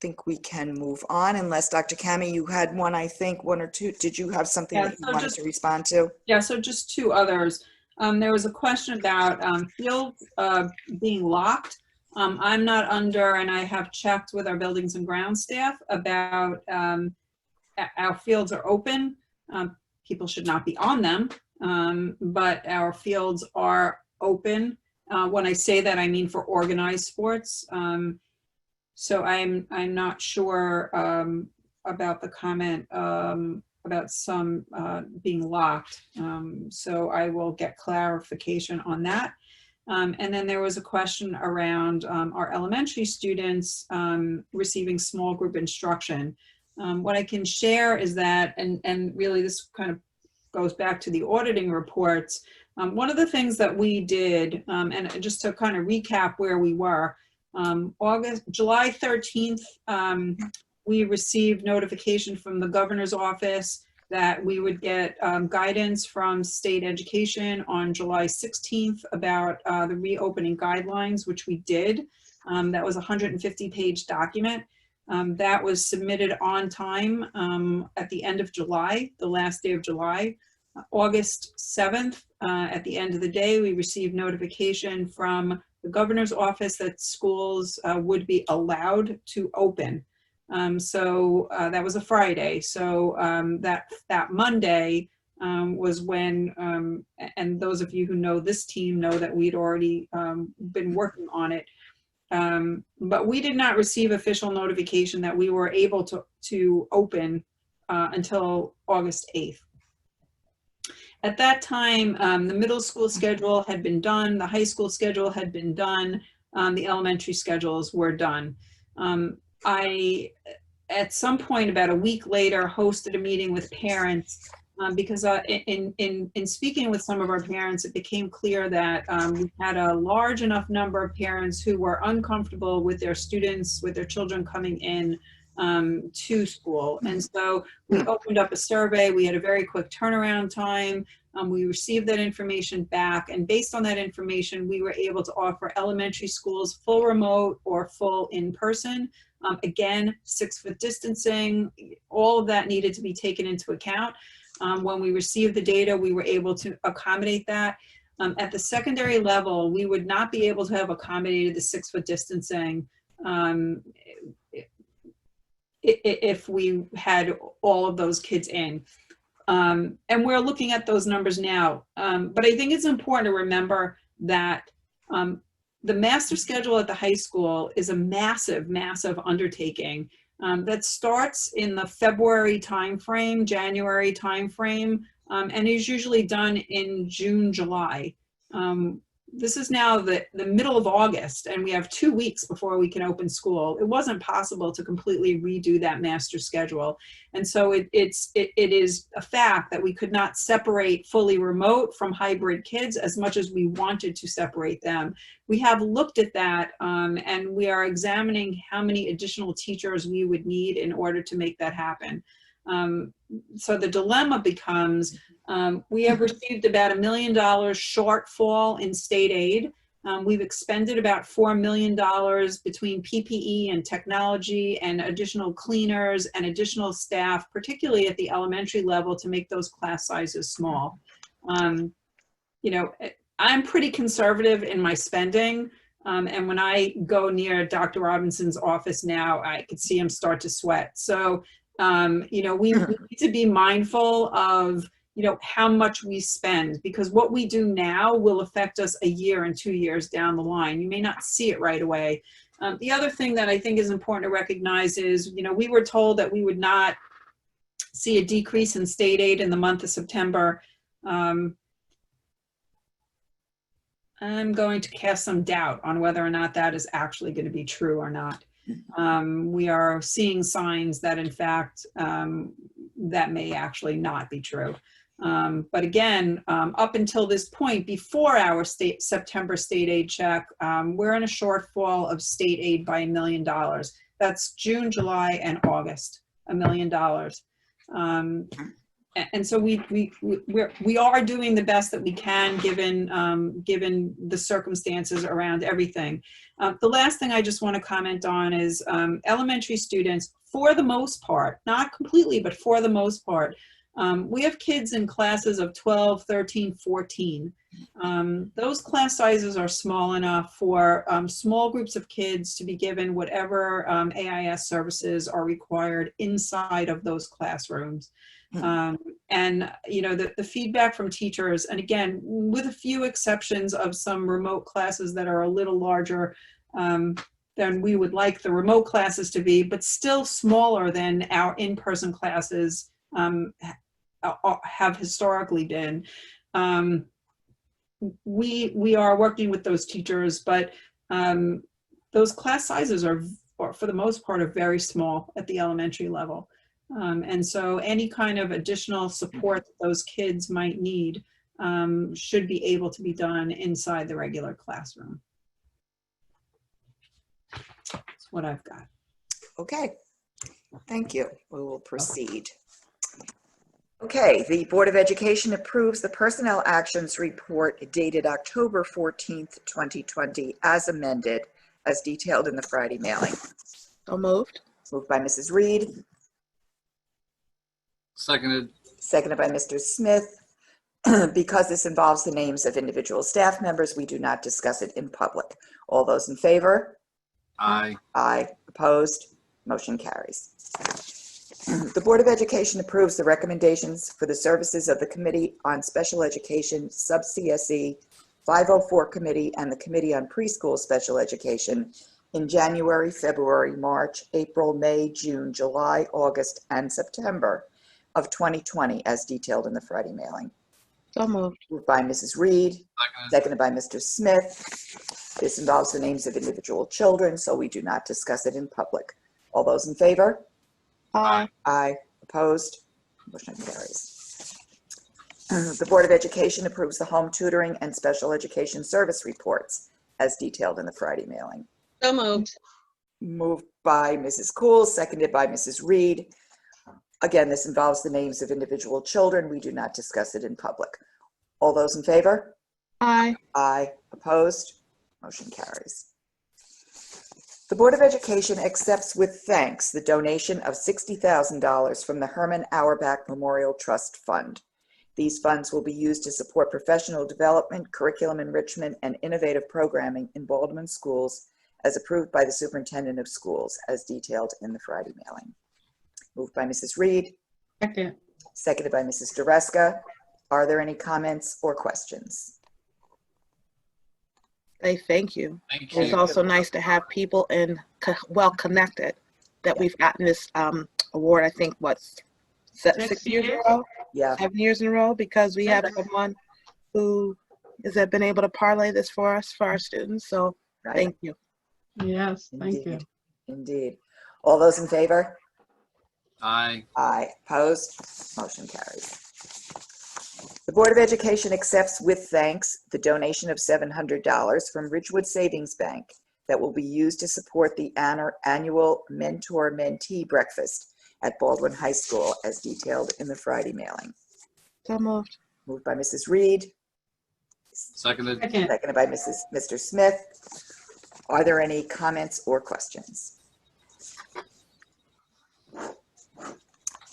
think we can move on, unless Dr. Kami, you had one, I think, one or two. Did you have something that you wanted to respond to? Yeah, so just two others. There was a question about fields being locked. I'm not under, and I have checked with our buildings and ground staff about our fields are open. People should not be on them, but our fields are open. When I say that, I mean for organized sports. So I'm not sure about the comment about some being locked. So I will get clarification on that. And then there was a question around our elementary students receiving small group instruction. What I can share is that, and really this kind of goes back to the auditing reports, one of the things that we did, and just to kind of recap where we were, July 13th, we received notification from the governor's office that we would get guidance from state education on July 16th about the reopening guidelines, which we did. That was a 150-page document. That was submitted on time at the end of July, the last day of July. August 7th, at the end of the day, we received notification from the governor's office that schools would be allowed to open. That was a Friday. So that Monday was when, and those of you who know this team know that we'd already been working on it. But we did not receive official notification that we were able to open until August 8th. At that time, the middle school schedule had been done, the high school schedule had been done, the elementary schedules were done. I, at some point about a week later, hosted a meeting with parents because in speaking with some of our parents, it became clear that we had a large enough number of parents who were uncomfortable with their students, with their children coming in to school. And so we opened up a survey. We had a very quick turnaround time. We received that information back, and based on that information, we were able to offer elementary schools full remote or full in-person. Again, 6-foot distancing, all of that needed to be taken into account. When we received the data, we were able to accommodate that. At the secondary level, we would not be able to have accommodated the 6-foot distancing if we had all of those kids in. And we're looking at those numbers now. But I think it's important to remember that the master schedule at the high school is a massive, massive undertaking that starts in the February timeframe, January timeframe, and is usually done in June, July. This is now the middle of August, and we have 2 weeks before we can open school. It wasn't possible to completely redo that master schedule. And so it is a fact that we could not separate fully remote from hybrid kids as much as we wanted to separate them. We have looked at that, and we are examining how many additional teachers we would need in order to make that happen. So the dilemma becomes, we have received about $1 million shortfall in state aid. We've expended about $4 million between PPE and technology and additional cleaners and additional staff, particularly at the elementary level, to make those class sizes small. You know, I'm pretty conservative in my spending. And when I go near Dr. Robinson's office now, I could see him start to sweat. So, you know, we need to be mindful of, you know, how much we spend, because what we do now will affect us a year and 2 years down the line. You may not see it right away. The other thing that I think is important to recognize is, you know, we were told that we would not see a decrease in state aid in the month of September. I'm going to cast some doubt on whether or not that is actually going to be true or not. We are seeing signs that, in fact, that may actually not be true. But again, up until this point, before our September state aid check, we're in a shortfall of state aid by $1 million. That's June, July, and August, $1 million. And so we are doing the best that we can, given the circumstances around everything. The last thing I just want to comment on is elementary students, for the most part, not completely, but for the most part, we have kids in classes of 12, 13, 14. Those class sizes are small enough for small groups of kids to be given whatever AIS services are required inside of those classrooms. And, you know, the feedback from teachers, and again, with a few exceptions of some remote classes that are a little larger than we would like the remote classes to be, but still smaller than our in-person classes have historically been. We are working with those teachers, but those class sizes are, for the most part, are very small at the elementary level. And so any kind of additional support that those kids might need should be able to be done inside the regular classroom. That's what I've got. Okay, thank you. We will proceed. Okay, the Board of Education approves the Personnel Actions Report dated October 14th, 2020, as amended, as detailed in the Friday mailing. So moved. Moved by Mrs. Reed, Seconded. seconded by Mr. Smith. Because this involves the names of individual staff members, we do not discuss it in public. All those in favor? Aye. Aye. Opposed? Motion carries. The Board of Education approves the recommendations for the services of the Committee on Special Education, Sub-CSE, 504 Committee, and the Committee on Preschool Special Education in January, February, March, April, May, June, July, August, and September of 2020, as detailed in the Friday mailing. So moved. Moved by Mrs. Reed, Seconded. seconded by Mr. Smith. This involves the names of individual children, so we do not discuss it in public. All those in favor? Aye. Aye. Opposed? Motion carries. The Board of Education approves the home tutoring and special education service reports as detailed in the Friday mailing. So moved. Moved by Mrs. Cool, seconded by Mrs. Reed. Again, this involves the names of individual children. We do not discuss it in public. All those in favor? Aye. Aye. Opposed? Motion carries. The Board of Education accepts with thanks the donation of $60,000 from the Herman Auerbach Memorial Trust Fund. These funds will be used to support professional development, curriculum enrichment, and innovative programming in Baldwin schools as approved by the Superintendent of Schools as detailed in the Friday mailing. Moved by Mrs. Reed, Second. seconded by Mrs. Dreska. Are there any comments or questions? Say thank you. Thank It's you. also nice to have people well connected that we've gotten this award, I think, what, 6 years in a row? Yeah. 7 years in a row, because we have someone who has been able to parlay this for us, for our students. So Right. thank you. Yes, thank you. Indeed. Indeed. All those in favor? Aye. Aye. Opposed? Motion carries. The Board of Education accepts with thanks the donation of $700 from Ridgewood Savings Bank that will be used to support the annual mentor-mentee breakfast at Baldwin High School as detailed in the Friday mailing. So moved. Moved by Mrs. Reed, Seconded. Second. seconded by Mr. Smith. Are there any comments or questions?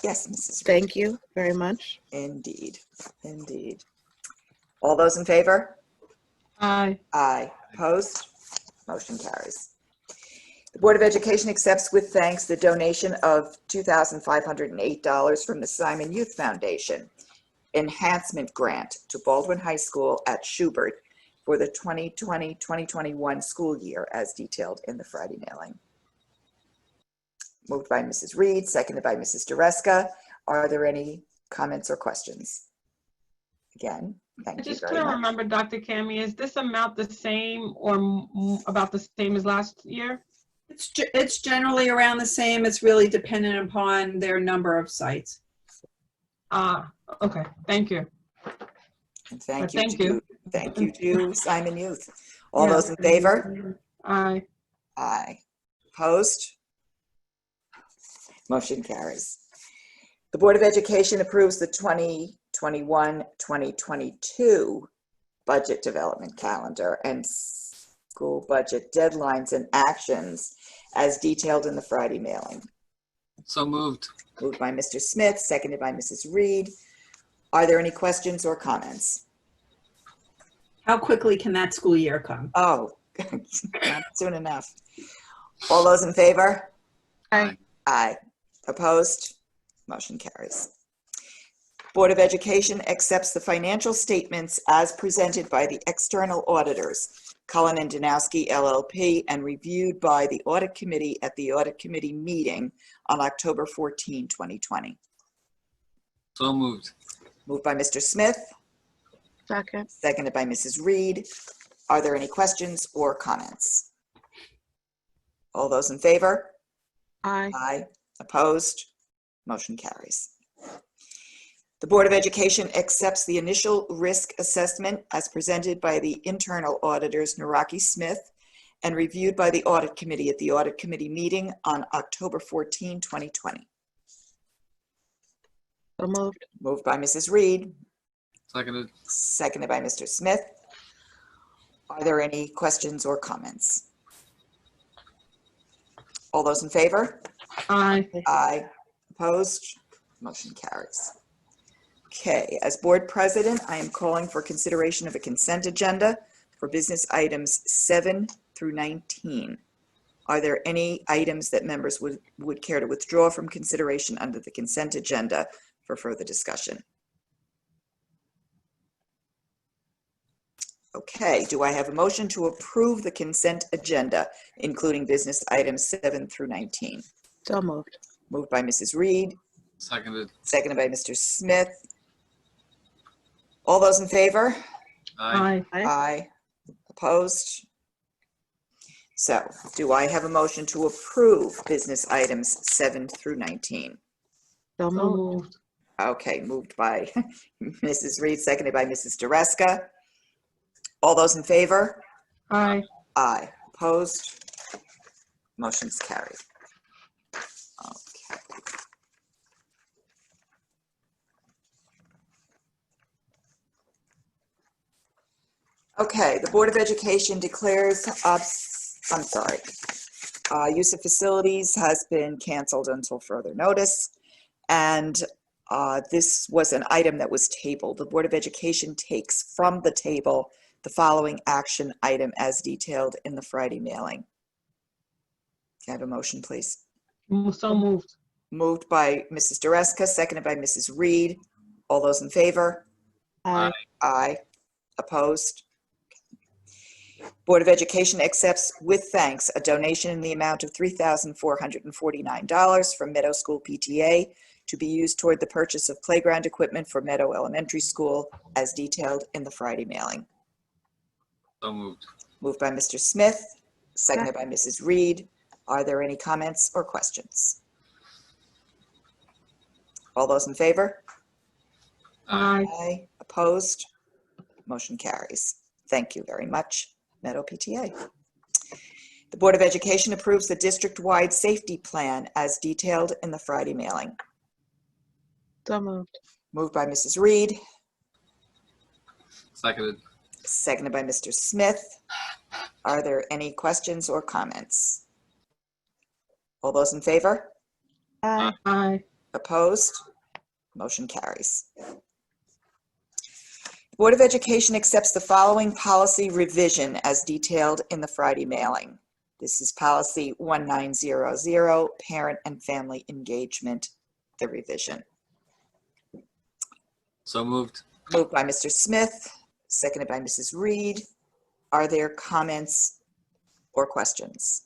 Yes, Mrs. Reed. Thank you very much. Indeed, indeed. All those in favor? Aye. Aye. Opposed? Motion carries. The Board of Education accepts with thanks the donation of $2,508 from the Simon Youth Foundation Enhancement Grant to Baldwin High School at Schubert for the 2020-2021 school year as detailed in the Friday mailing. Moved by Mrs. Reed, seconded by Mrs. Dreska. Are there any comments or questions? Again, I thank you just very couldn't much. remember, Dr. Cami, is this amount the same or about the same as last year? It's generally around the same. It's really dependent upon their number of sites. Okay, thank you. And thank you to Simon Youth. All Yeah. those in favor? Aye. Aye. Opposed? Motion carries. The Board of Education approves the 2021-2022 budget development calendar and school budget deadlines and actions as detailed in the Friday mailing. So moved. Moved by Mr. Smith, seconded by Mrs. Reed. Are there any questions or comments? How quickly can that school year come? Oh, not soon enough. All those in favor? Aye. Aye. Opposed? Motion carries. Board of Education accepts the financial statements as presented by the external auditors, Cullen and Danowski LLP, and reviewed by the Audit Committee at the Audit Committee meeting on October 14, 2020. So moved. Moved by Mr. Smith, Second. seconded by Mrs. Reed. Are there any questions or comments? All those in favor? Aye. Aye. Opposed? Motion carries. The Board of Education accepts the initial risk assessment as presented by the internal auditors, Naraki Smith, and reviewed by the Audit Committee at the Audit Committee meeting on October 14, 2020. So moved. Moved by Mrs. Reed, Seconded. seconded by Mr. Smith. Are there any questions or comments? All those in favor? Aye. Aye. Opposed? Motion carries. Okay, as board president, I am calling for consideration of a consent agenda for business items 7 through 19. Are there any items that members would care to withdraw from consideration under the consent agenda for further discussion? Okay, do I have a motion to approve the consent agenda, including business items 7 through 19? So moved. Moved by Mrs. Reed, Seconded. seconded by Mr. Smith. All those in favor? Aye. Aye. Aye. Opposed? So, do I have a motion to approve business items 7 through 19? So So moved. moved. Okay, moved by Mrs. Reed, seconded by Mrs. Dreska. All those in favor? Aye. Aye. Opposed? Motion's carried. Okay. Okay, the Board of Education declares, use of facilities has been canceled until further notice. And this was an item that was tabled. The Board of Education takes from the table the following action item as detailed in the Friday mailing. Can I have a motion, please? So moved. Moved by Mrs. Dreska, seconded by Mrs. Reed. All those in favor? Aye. Aye. Opposed? Board of Education accepts with thanks a donation in the amount of $3,449 from Meadow School PTA to be used toward the purchase of playground equipment for Meadow Elementary School as detailed in the Friday mailing. So moved. Moved by Mr. Smith, seconded by Mrs. Reed. Are there any comments or questions? All those in favor? Aye. Aye. Opposed? Motion carries. Thank you very much, Meadow PTA. The Board of Education approves the district-wide safety plan as detailed in the Friday mailing. So moved. Moved by Mrs. Reed, Seconded. seconded by Mr. Smith. Are there any questions or comments? All those in favor? Aye. Aye. Opposed? Motion carries. The Board of Education accepts the following policy revision as detailed in the Friday mailing. This is policy 1900, parent and family engagement, the revision. So moved. Moved by Mr. Smith, seconded by Mrs. Reed. Are there comments or questions?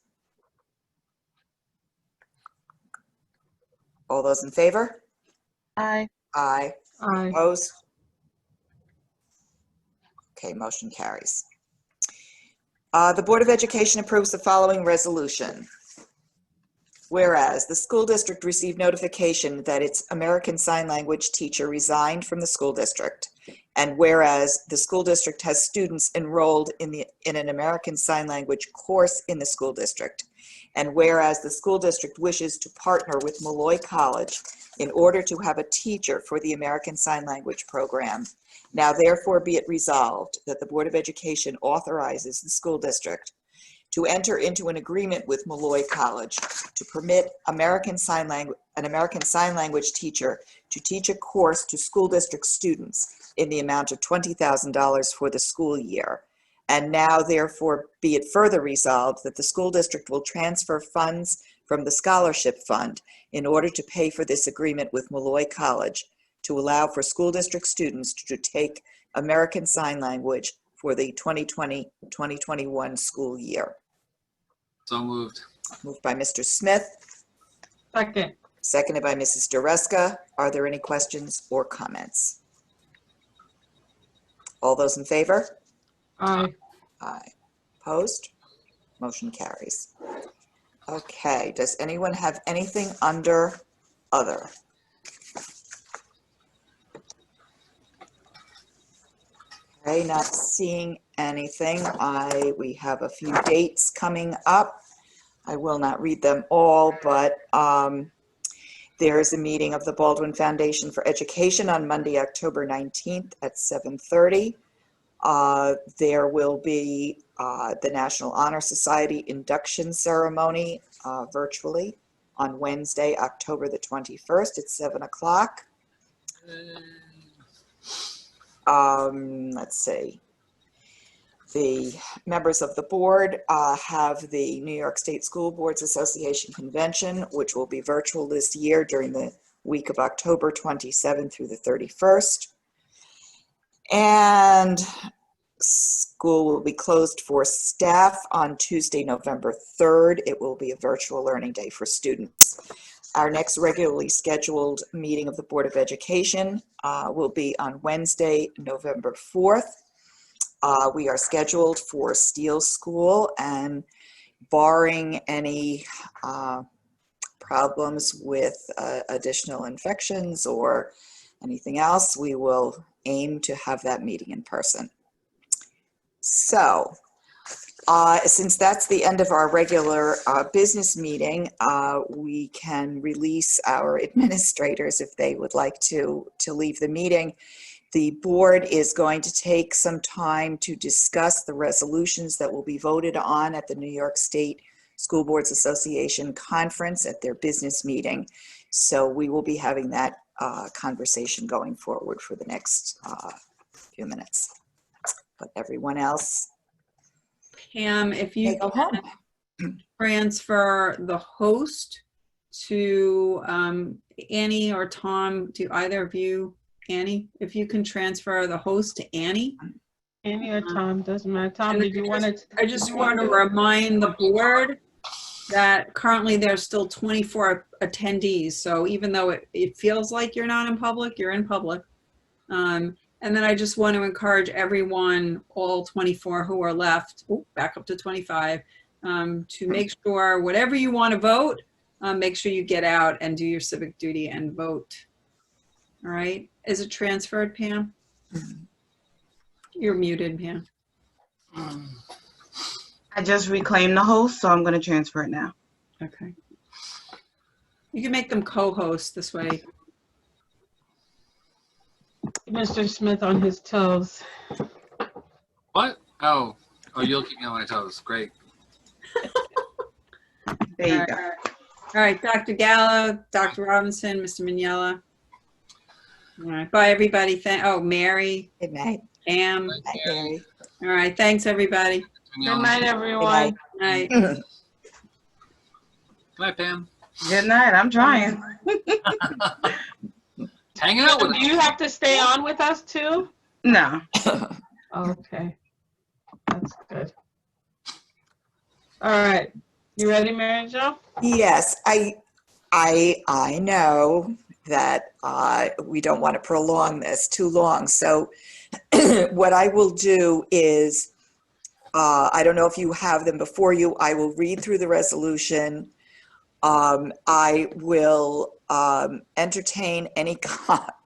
All those in favor? Aye. Aye. Aye. Opposed? Okay, motion carries. The Board of Education approves the following resolution. Whereas the school district received notification that its American Sign Language teacher resigned from the school district, and whereas the school district has students enrolled in an American Sign Language course in the school district, and whereas the school district wishes to partner with Molloy College in order to have a teacher for the American Sign Language program, now therefore be it resolved that the Board of Education authorizes the school district to enter into an agreement with Molloy College to permit an American Sign Language teacher to teach a course to school district students in the amount of $20,000 for the school year. And now therefore be it further resolved that the school district will transfer funds from the scholarship fund in order to pay for this agreement with Molloy College to allow for school district students to take American Sign Language for the 2020-2021 school year. So moved. Moved by Mr. Smith, Second. seconded by Mrs. Dreska. Are there any questions or comments? All those in favor? Aye. Aye. Opposed? Motion carries. Okay, does anyone have anything under other? Okay, not seeing anything. We have a few dates coming up. I will not read them all, but there is a meeting of the Baldwin Foundation for Education on Monday, October 19th at 7:30. There will be the National Honor Society induction ceremony virtually on Wednesday, October the 21st at 7 o'clock. Let's see. The members of the board have the New York State School Boards Association Convention, which will be virtual this year during the week of October 27th through the 31st. And school will be closed for staff on Tuesday, November 3rd. It will be a virtual learning day for students. Our next regularly scheduled meeting of the Board of Education will be on Wednesday, November 4th. We are scheduled for Steele School, and barring any problems with additional infections or anything else, we will aim to have that meeting in person. So, since that's the end of our regular business meeting, we can release our administrators if they would like to leave the meeting. The board is going to take some time to discuss the resolutions that will be voted on at the New York State School Boards Association conference at their business meeting. So we will be having that conversation going forward for the next few minutes. But everyone else, Pam, if you go home. Transfer the host to Annie or Tom, do either of you? Annie, if you can transfer the host to Annie. Annie or Tom, doesn't matter. Tom, did you want to? I just want to remind the board that currently there's still 24 attendees. So even though it feels like you're not in public, you're in public. And then I just want to encourage everyone, all 24 who are left, back up to 25, to make sure whatever you want to vote, make sure you get out and do your civic duty and vote. All right. Is it transferred, Pam? You're muted, Pam. I just reclaimed the host, so I'm going to transfer it now. Okay. You can make them co-host this way. Mr. Smith on his toes. What? Oh, you'll keep me on my toes. Great. There you go. All right, Dr. Gallo, Dr. Robinson, Mr. Mignella. All right, bye everybody. Mary. Good night. Pam. Good night, Mary. All right, thanks everybody. Good night, everyone. Good night. Good night, Pam. Good night. I'm trying. Hang out with us. Do you have to stay on with us too? No. Okay. That's good. All right. You ready, Mary Jo? Yes, I know that we don't want to prolong this too long. So what I will do is, I don't know if you have them before you, I will read through the resolution. I will entertain any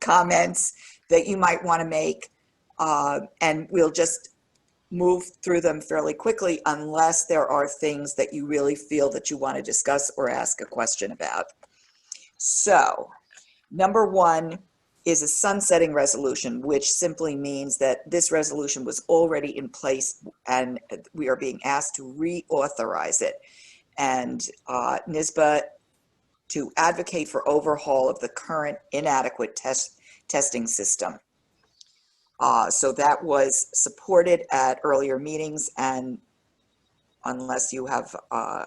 comments that you might want to make, and we'll just move through them fairly quickly unless there are things that you really feel that you want to discuss or ask a question about. So, number one is a sunsetting resolution, which simply means that this resolution was already in place and we are being asked to reauthorize it. And NYSBA to advocate for overhaul of the current inadequate testing system. So that was supported at earlier meetings, and unless you have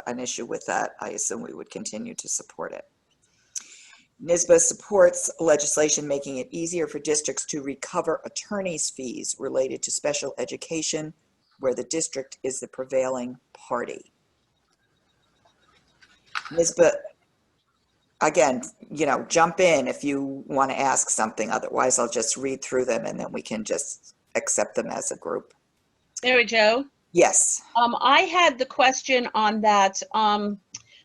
an issue with that, I assume we would continue to support it. NYSBA supports legislation making it easier for districts to recover attorney's fees related to special education where the district is the prevailing party. NYSBA, again, jump in if you want to ask something. Otherwise, I'll just read through them and then we can just accept them as a group. Mary Jo? Yes. I had the question on that.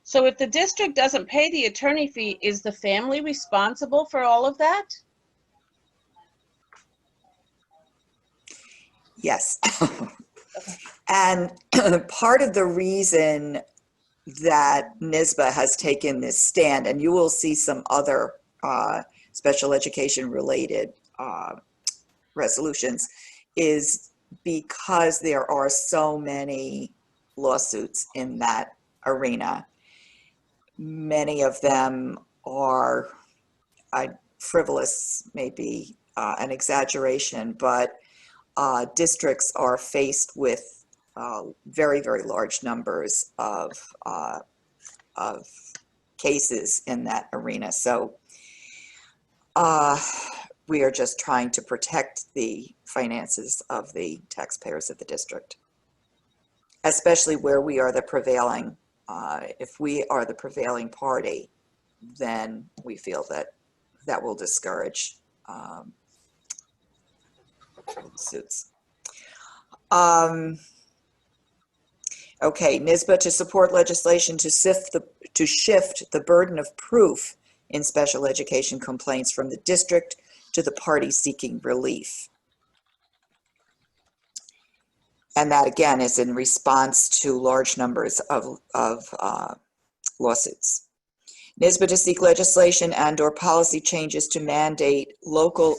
So if the district doesn't pay the attorney fee, is the family responsible for all of that? Yes. And part of the reason that NYSBA has taken this stand, and you will see some other special education related resolutions, is because there are so many lawsuits in that arena. many of them are frivolous, maybe an exaggeration, but districts are faced with very, very large numbers of cases in that arena. So we are just trying to protect the finances of the taxpayers of the district, especially where we are the prevailing. If we are the prevailing party, then we feel that that will discourage suits. Okay, NYSBA to support legislation to shift the burden of proof in special education complaints from the district to the party seeking relief. And that again is in response to large numbers of lawsuits. NYSBA to seek legislation and/or policy changes to mandate local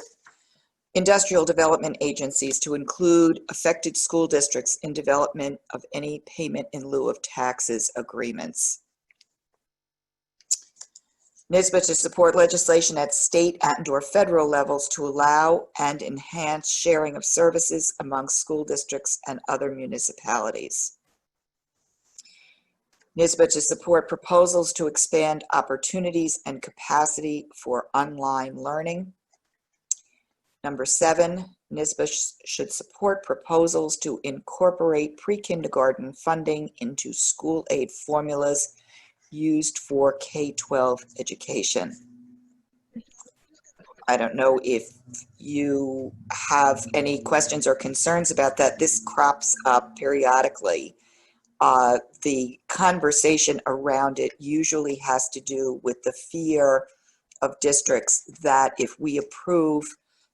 industrial development agencies to include affected school districts in development of any payment in lieu of taxes agreements. NYSBA to support legislation at state and/or federal levels to allow and enhance sharing of services among school districts and other municipalities. NYSBA to support proposals to expand opportunities and capacity for online learning. Number 7, NYSBA should support proposals to incorporate pre-kindergarten funding into school aid formulas used for K-12 education. I don't know if you have any questions or concerns about that. This crops up periodically. The conversation around it usually has to do with the fear of districts that if we approve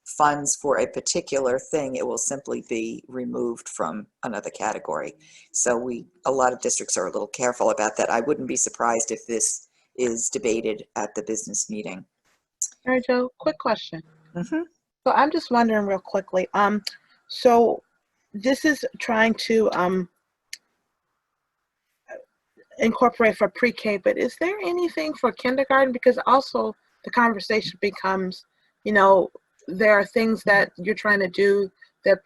funds for a particular thing, it will simply be removed from another category. So a lot of districts are a little careful about that. I wouldn't be surprised if this is debated at the business meeting. Mary Jo, quick question. Mm-hmm. So I'm just wondering real quickly. So this is trying to incorporate for pre-K, but is there anything for kindergarten? Because also the conversation becomes, you know, there are things that you're trying to do that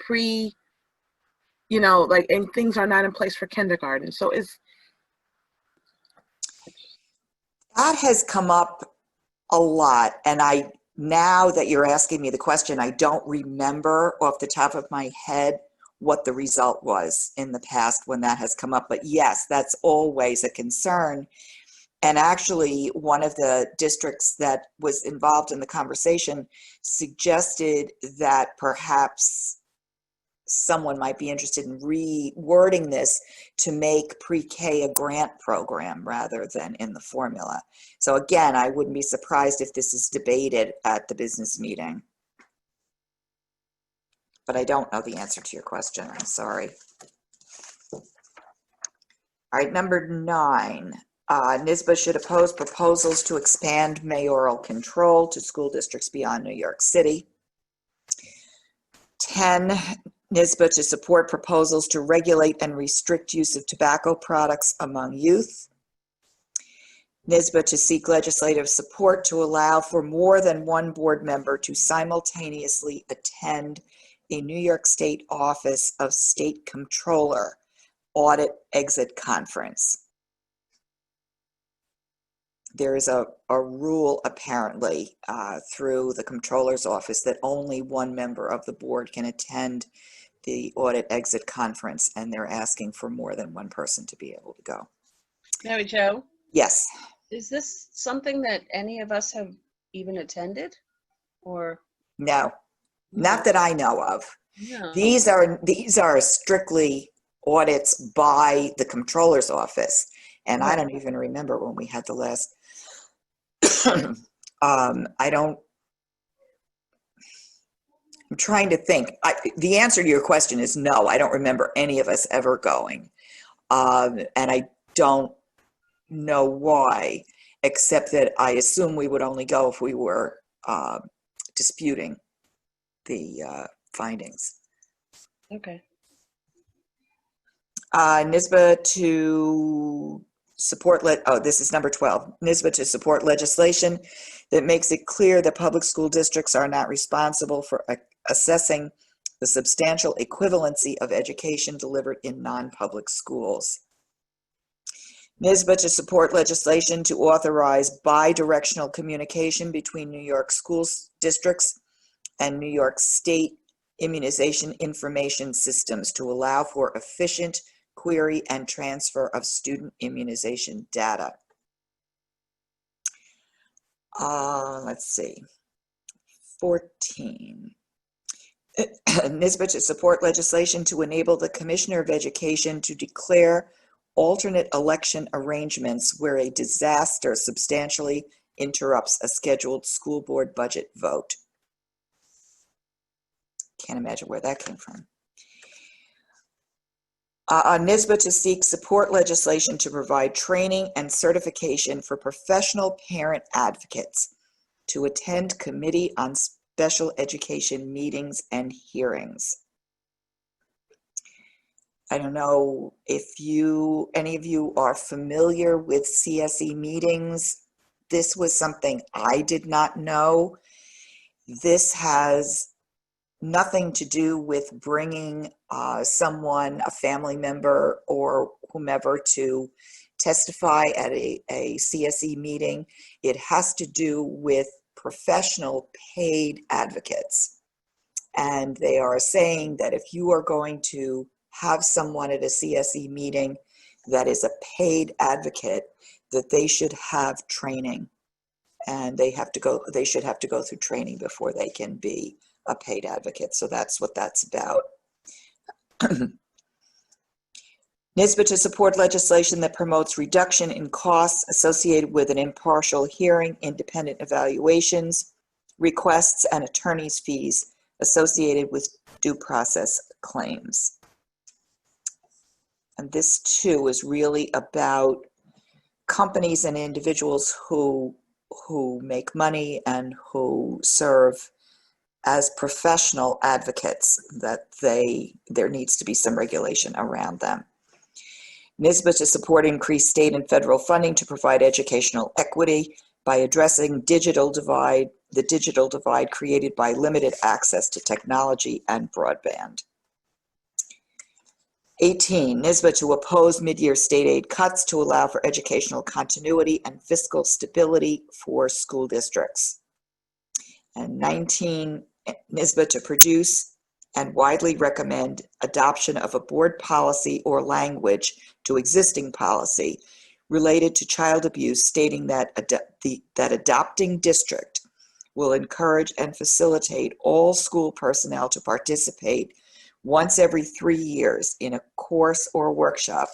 and things are not in place for kindergarten. So that has come up a lot, and now that you're asking me the question, I don't remember off the top of my head what the result was in the past when that has come up. But yes, that's always a concern. And actually, one of the districts that was involved in the conversation suggested that perhaps someone might be interested in rewording this to make pre-K a grant program rather than in the formula. So again, I wouldn't be surprised if this is debated at the business meeting. But I don't know the answer to your question. I'm sorry. All right, number 9. NYSBA should oppose proposals to expand mayoral control to school districts beyond New York City. 10, NYSBA to support proposals to regulate and restrict use of tobacco products among youth. NYSBA to seek legislative support to allow for more than one board member to simultaneously attend a New York State Office of State Comptroller Audit Exit Conference. There is a rule apparently through the Comptroller's office that only one member of the board can attend the Audit Exit Conference, and they're asking for more than one person to be able to go. Mary Jo? Yes. Is this something that any of us have even attended, or? No, not that I know of. No. These are strictly audits by the Comptroller's office, and I don't even remember when we had the last. I'm trying to think. The answer to your question is no. I don't remember any of us ever going, and I don't know why, except that I assume we would only go if we were disputing the findings. Okay. NYSBA to this is number 12. NYSBA to support legislation that makes it clear that public school districts are not responsible for assessing the substantial equivalency of education delivered in non-public schools. NYSBA to support legislation to authorize bi-directional communication between New York school districts and New York State immunization information systems to allow for efficient query and transfer of student immunization data. Let's see, 14. NYSBA to support legislation to enable the Commissioner of Education to declare alternate election arrangements where a disaster substantially interrupts a scheduled school board budget vote. Can't imagine where that came from. NYSBA to seek support legislation to provide training and certification for professional parent advocates to attend Committee on Special Education meetings and hearings. I don't know if any of you are familiar with CSE meetings. This was something I did not know. This has nothing to do with bringing someone, a family member or whomever, to testify at a CSE meeting. It has to do with professional paid advocates. And they are saying that if you are going to have someone at a CSE meeting that is a paid advocate, that they should have training. And they should have to go through training before they can be a paid advocate. So that's what that's about. NYSBA to support legislation that promotes reduction in costs associated with an impartial hearing, independent evaluations, requests, and attorney's fees associated with due process claims. And this too is really about companies and individuals who make money and who serve as professional advocates, that there needs to be some regulation around them. NYSBA to support increased state and federal funding to provide educational equity by addressing the digital divide created by limited access to technology and broadband. 18, NYSBA to oppose mid-year state aid cuts to allow for educational continuity and fiscal stability for school districts. And 19, NYSBA to produce and widely recommend adoption of a board policy or language to existing policy related to child abuse, stating that that adopting district will encourage and facilitate all school personnel to participate once every 3 years in a course or workshop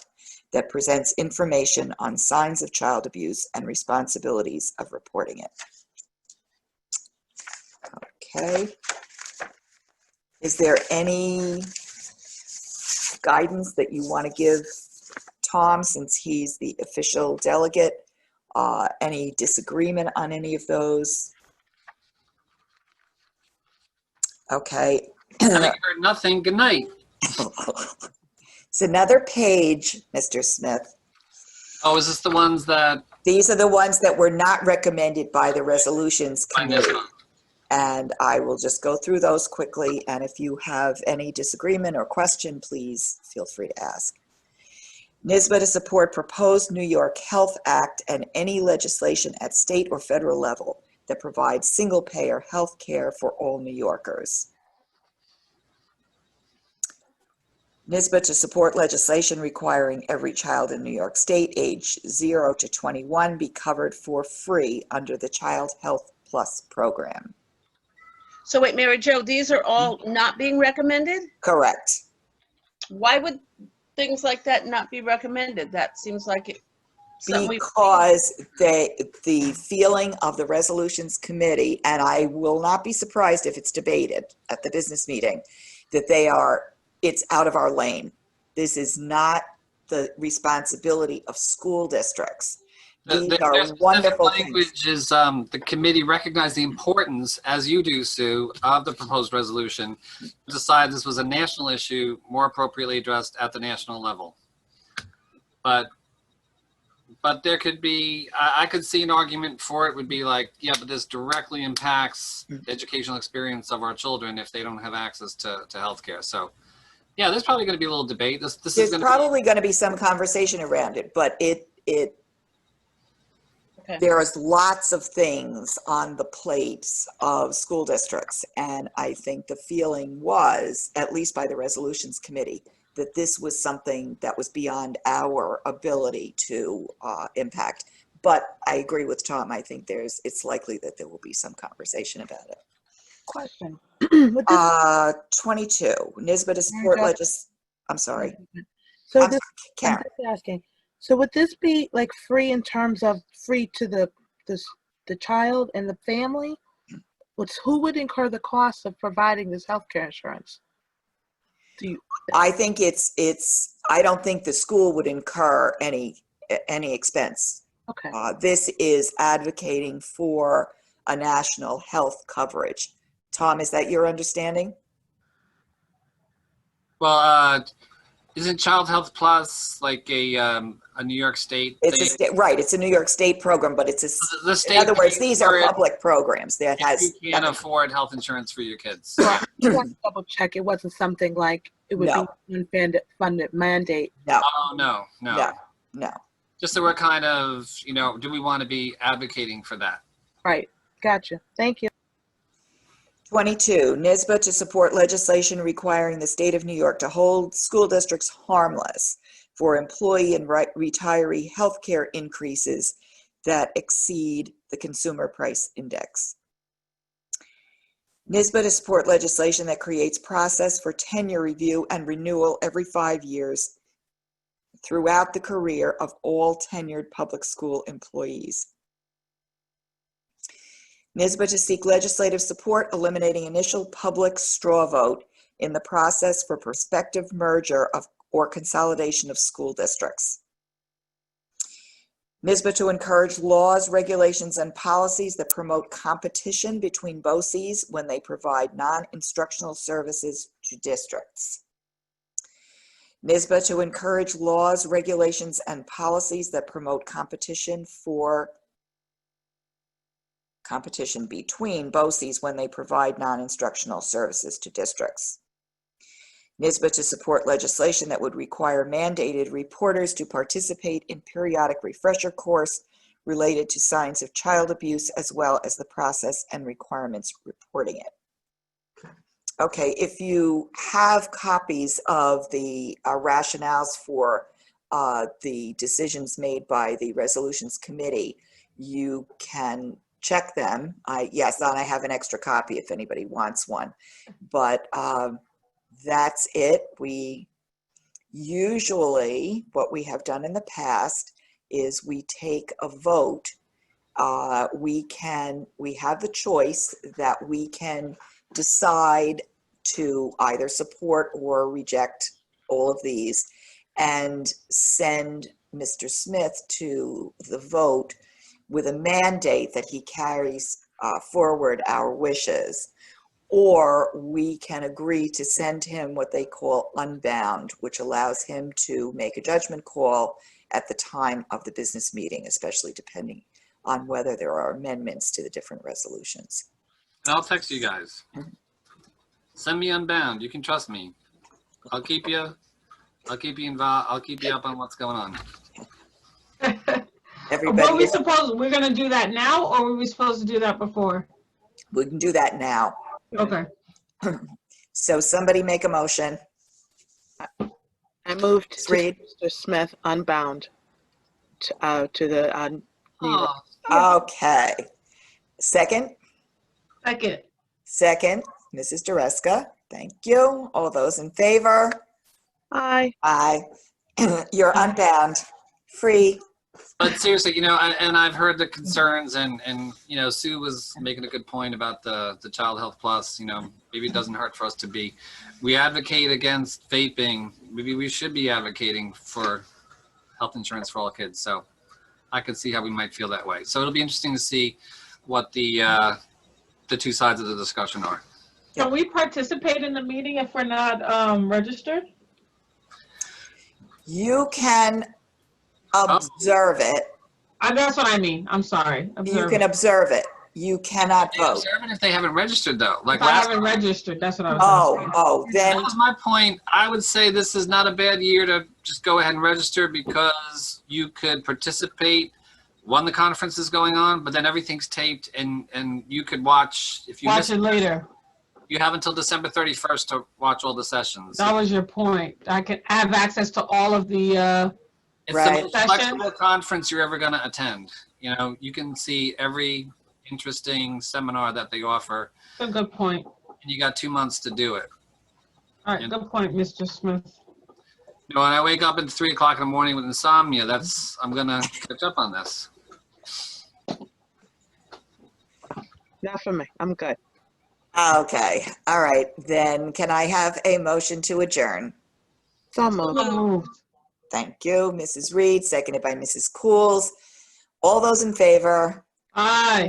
that presents information on signs of child abuse and responsibilities of reporting it. Okay. Is there any guidance that you want to give Tom, since he's the official delegate? Any disagreement on any of those? Okay. Having heard nothing, good night. It's another page, Mr. Smith. Oh, is this the ones that? These are the ones that were not recommended by the resolutions committee. And I will just go through those quickly. And if you have any disagreement or question, please feel free to ask. NYSBA to support proposed New York Health Act and any legislation at state or federal level that provides single-payer health care for all New Yorkers. NYSBA to support legislation requiring every child in New York State age 0 to 21 be covered for free under the Child Health Plus program. So wait, Mary Jo, these are all not being recommended? Correct. Why would things like that not be recommended? That seems like it. Because the feeling of the resolutions committee, and I will not be surprised if it's debated at the business meeting, that it's out of our lane. This is not the responsibility of school districts. These are wonderful language is the committee recognized the importance, as you do, Sue, of the proposed resolution, decided this was a national issue more appropriately addressed at the national level. But But there could be, I could see an argument for it would be like, yeah, but this directly impacts the educational experience of our children if they don't have access to healthcare. So, yeah, there's probably going to be a little debate. There's probably going to be some conversation around it, but there is lots of things on the plates of school districts. And I think the feeling was, at least by the resolutions committee, that this was something that was beyond our ability to impact. But I agree with Tom. I think it's likely that there will be some conversation about it. Question. 22, NISBA to support I'm sorry. So I'm this, Karen. I'm just asking. So would this be like free in terms of free to the child and the family? Who would incur the cost of providing this healthcare insurance? I think I don't think the school would incur any expense. Okay. This is advocating for a national health coverage. Tom, is that your understanding? Well, isn't Child Health Plus like a New York State thing? Right, it's a New York State program, but it's The state in other words, pays these for are it public programs that if you can't afford health insurance for your kids. Well, I want to double check. It wasn't something like it would be an unfunded mandate. No. Oh, no. Just that we're kind of, do we want to be advocating for that? Right. Gotcha. Thank you. 22, NISBA to support legislation requiring the state of New York to hold school districts harmless for employee and retiree health care increases that exceed the consumer price index. NISBA to support legislation that creates process for tenure review and renewal every 5 years throughout the career of all tenured public school employees. NISBA to seek legislative support eliminating initial public straw vote in the process for prospective merger or consolidation of school districts. NISBA to encourage laws, regulations, and policies that promote competition between BOCES when they provide non-instructional services to districts. NISBA to encourage laws, regulations, and policies that promote competition between BOCES when they provide non-instructional services to districts. NISBA to support legislation that would require mandated reporters to participate in periodic refresher course related to signs of child abuse, as well as the process and requirements reporting it. Okay, if you have copies of the rationales for the decisions made by the resolutions committee, you can check them. Yes, and I have an extra copy if anybody wants one, but that's it. We usually, what we have done in the past is we take a vote. We have the choice that we can decide to either support or reject all of these and send Mr. Smith to the vote with a mandate that he carries forward our wishes, or we can agree to send him what they call unbound, which allows him to make a judgment call at the time of the business meeting, especially depending on whether there are amendments to the different resolutions. I'll text you guys. Send me unbound. You can trust me. I'll keep you involved. I'll keep you up on what's going on. What we supposed, we're going to do that now, or were we supposed to do that before? We can do that now. Okay. So somebody make a motion. I moved to Mr. Smith unbound to the New York. Okay. Second? Second, Mrs. Dreska. Thank you. All those in favor? Aye. Aye. You're unbound. Free. But seriously, and I've heard the concerns, and Sue was making a good point about the Child Health Plus. Maybe it doesn't hurt for us to we advocate against vaping. Maybe we should be advocating for health insurance for all kids. So I could see how we might feel that way. So it'll be interesting to see what the two sides of the discussion are. Can we participate in the meeting if we're not registered? You can observe it. That's what I mean. I'm sorry. You Observe can it. observe it. You cannot They vote. observe it if they haven't registered though. Like If I last haven't registered, that's what I was asking. Then that was my point. I would say this is not a bad year to just go ahead and register because you could participate when the conference is going on, but then everything's taped and you could watch if you Watch miss it later. You have until December 31st to watch all the sessions. That was your point. I can have access to all of the It's the most flexible conference you're ever going to attend. You know, you can see every interesting seminar that they offer. A good point. And you got 2 months to do it. All right, good point, Mr. Smith. You know, when I wake up at 3 o'clock in the morning with insomnia, I'm going to catch up on this. Not for me. I'm good. Okay. All right. Then can I have a motion to adjourn? So moved. Thank you, Mrs. Reed, seconded by Mrs. Cools. All those in favor? Aye.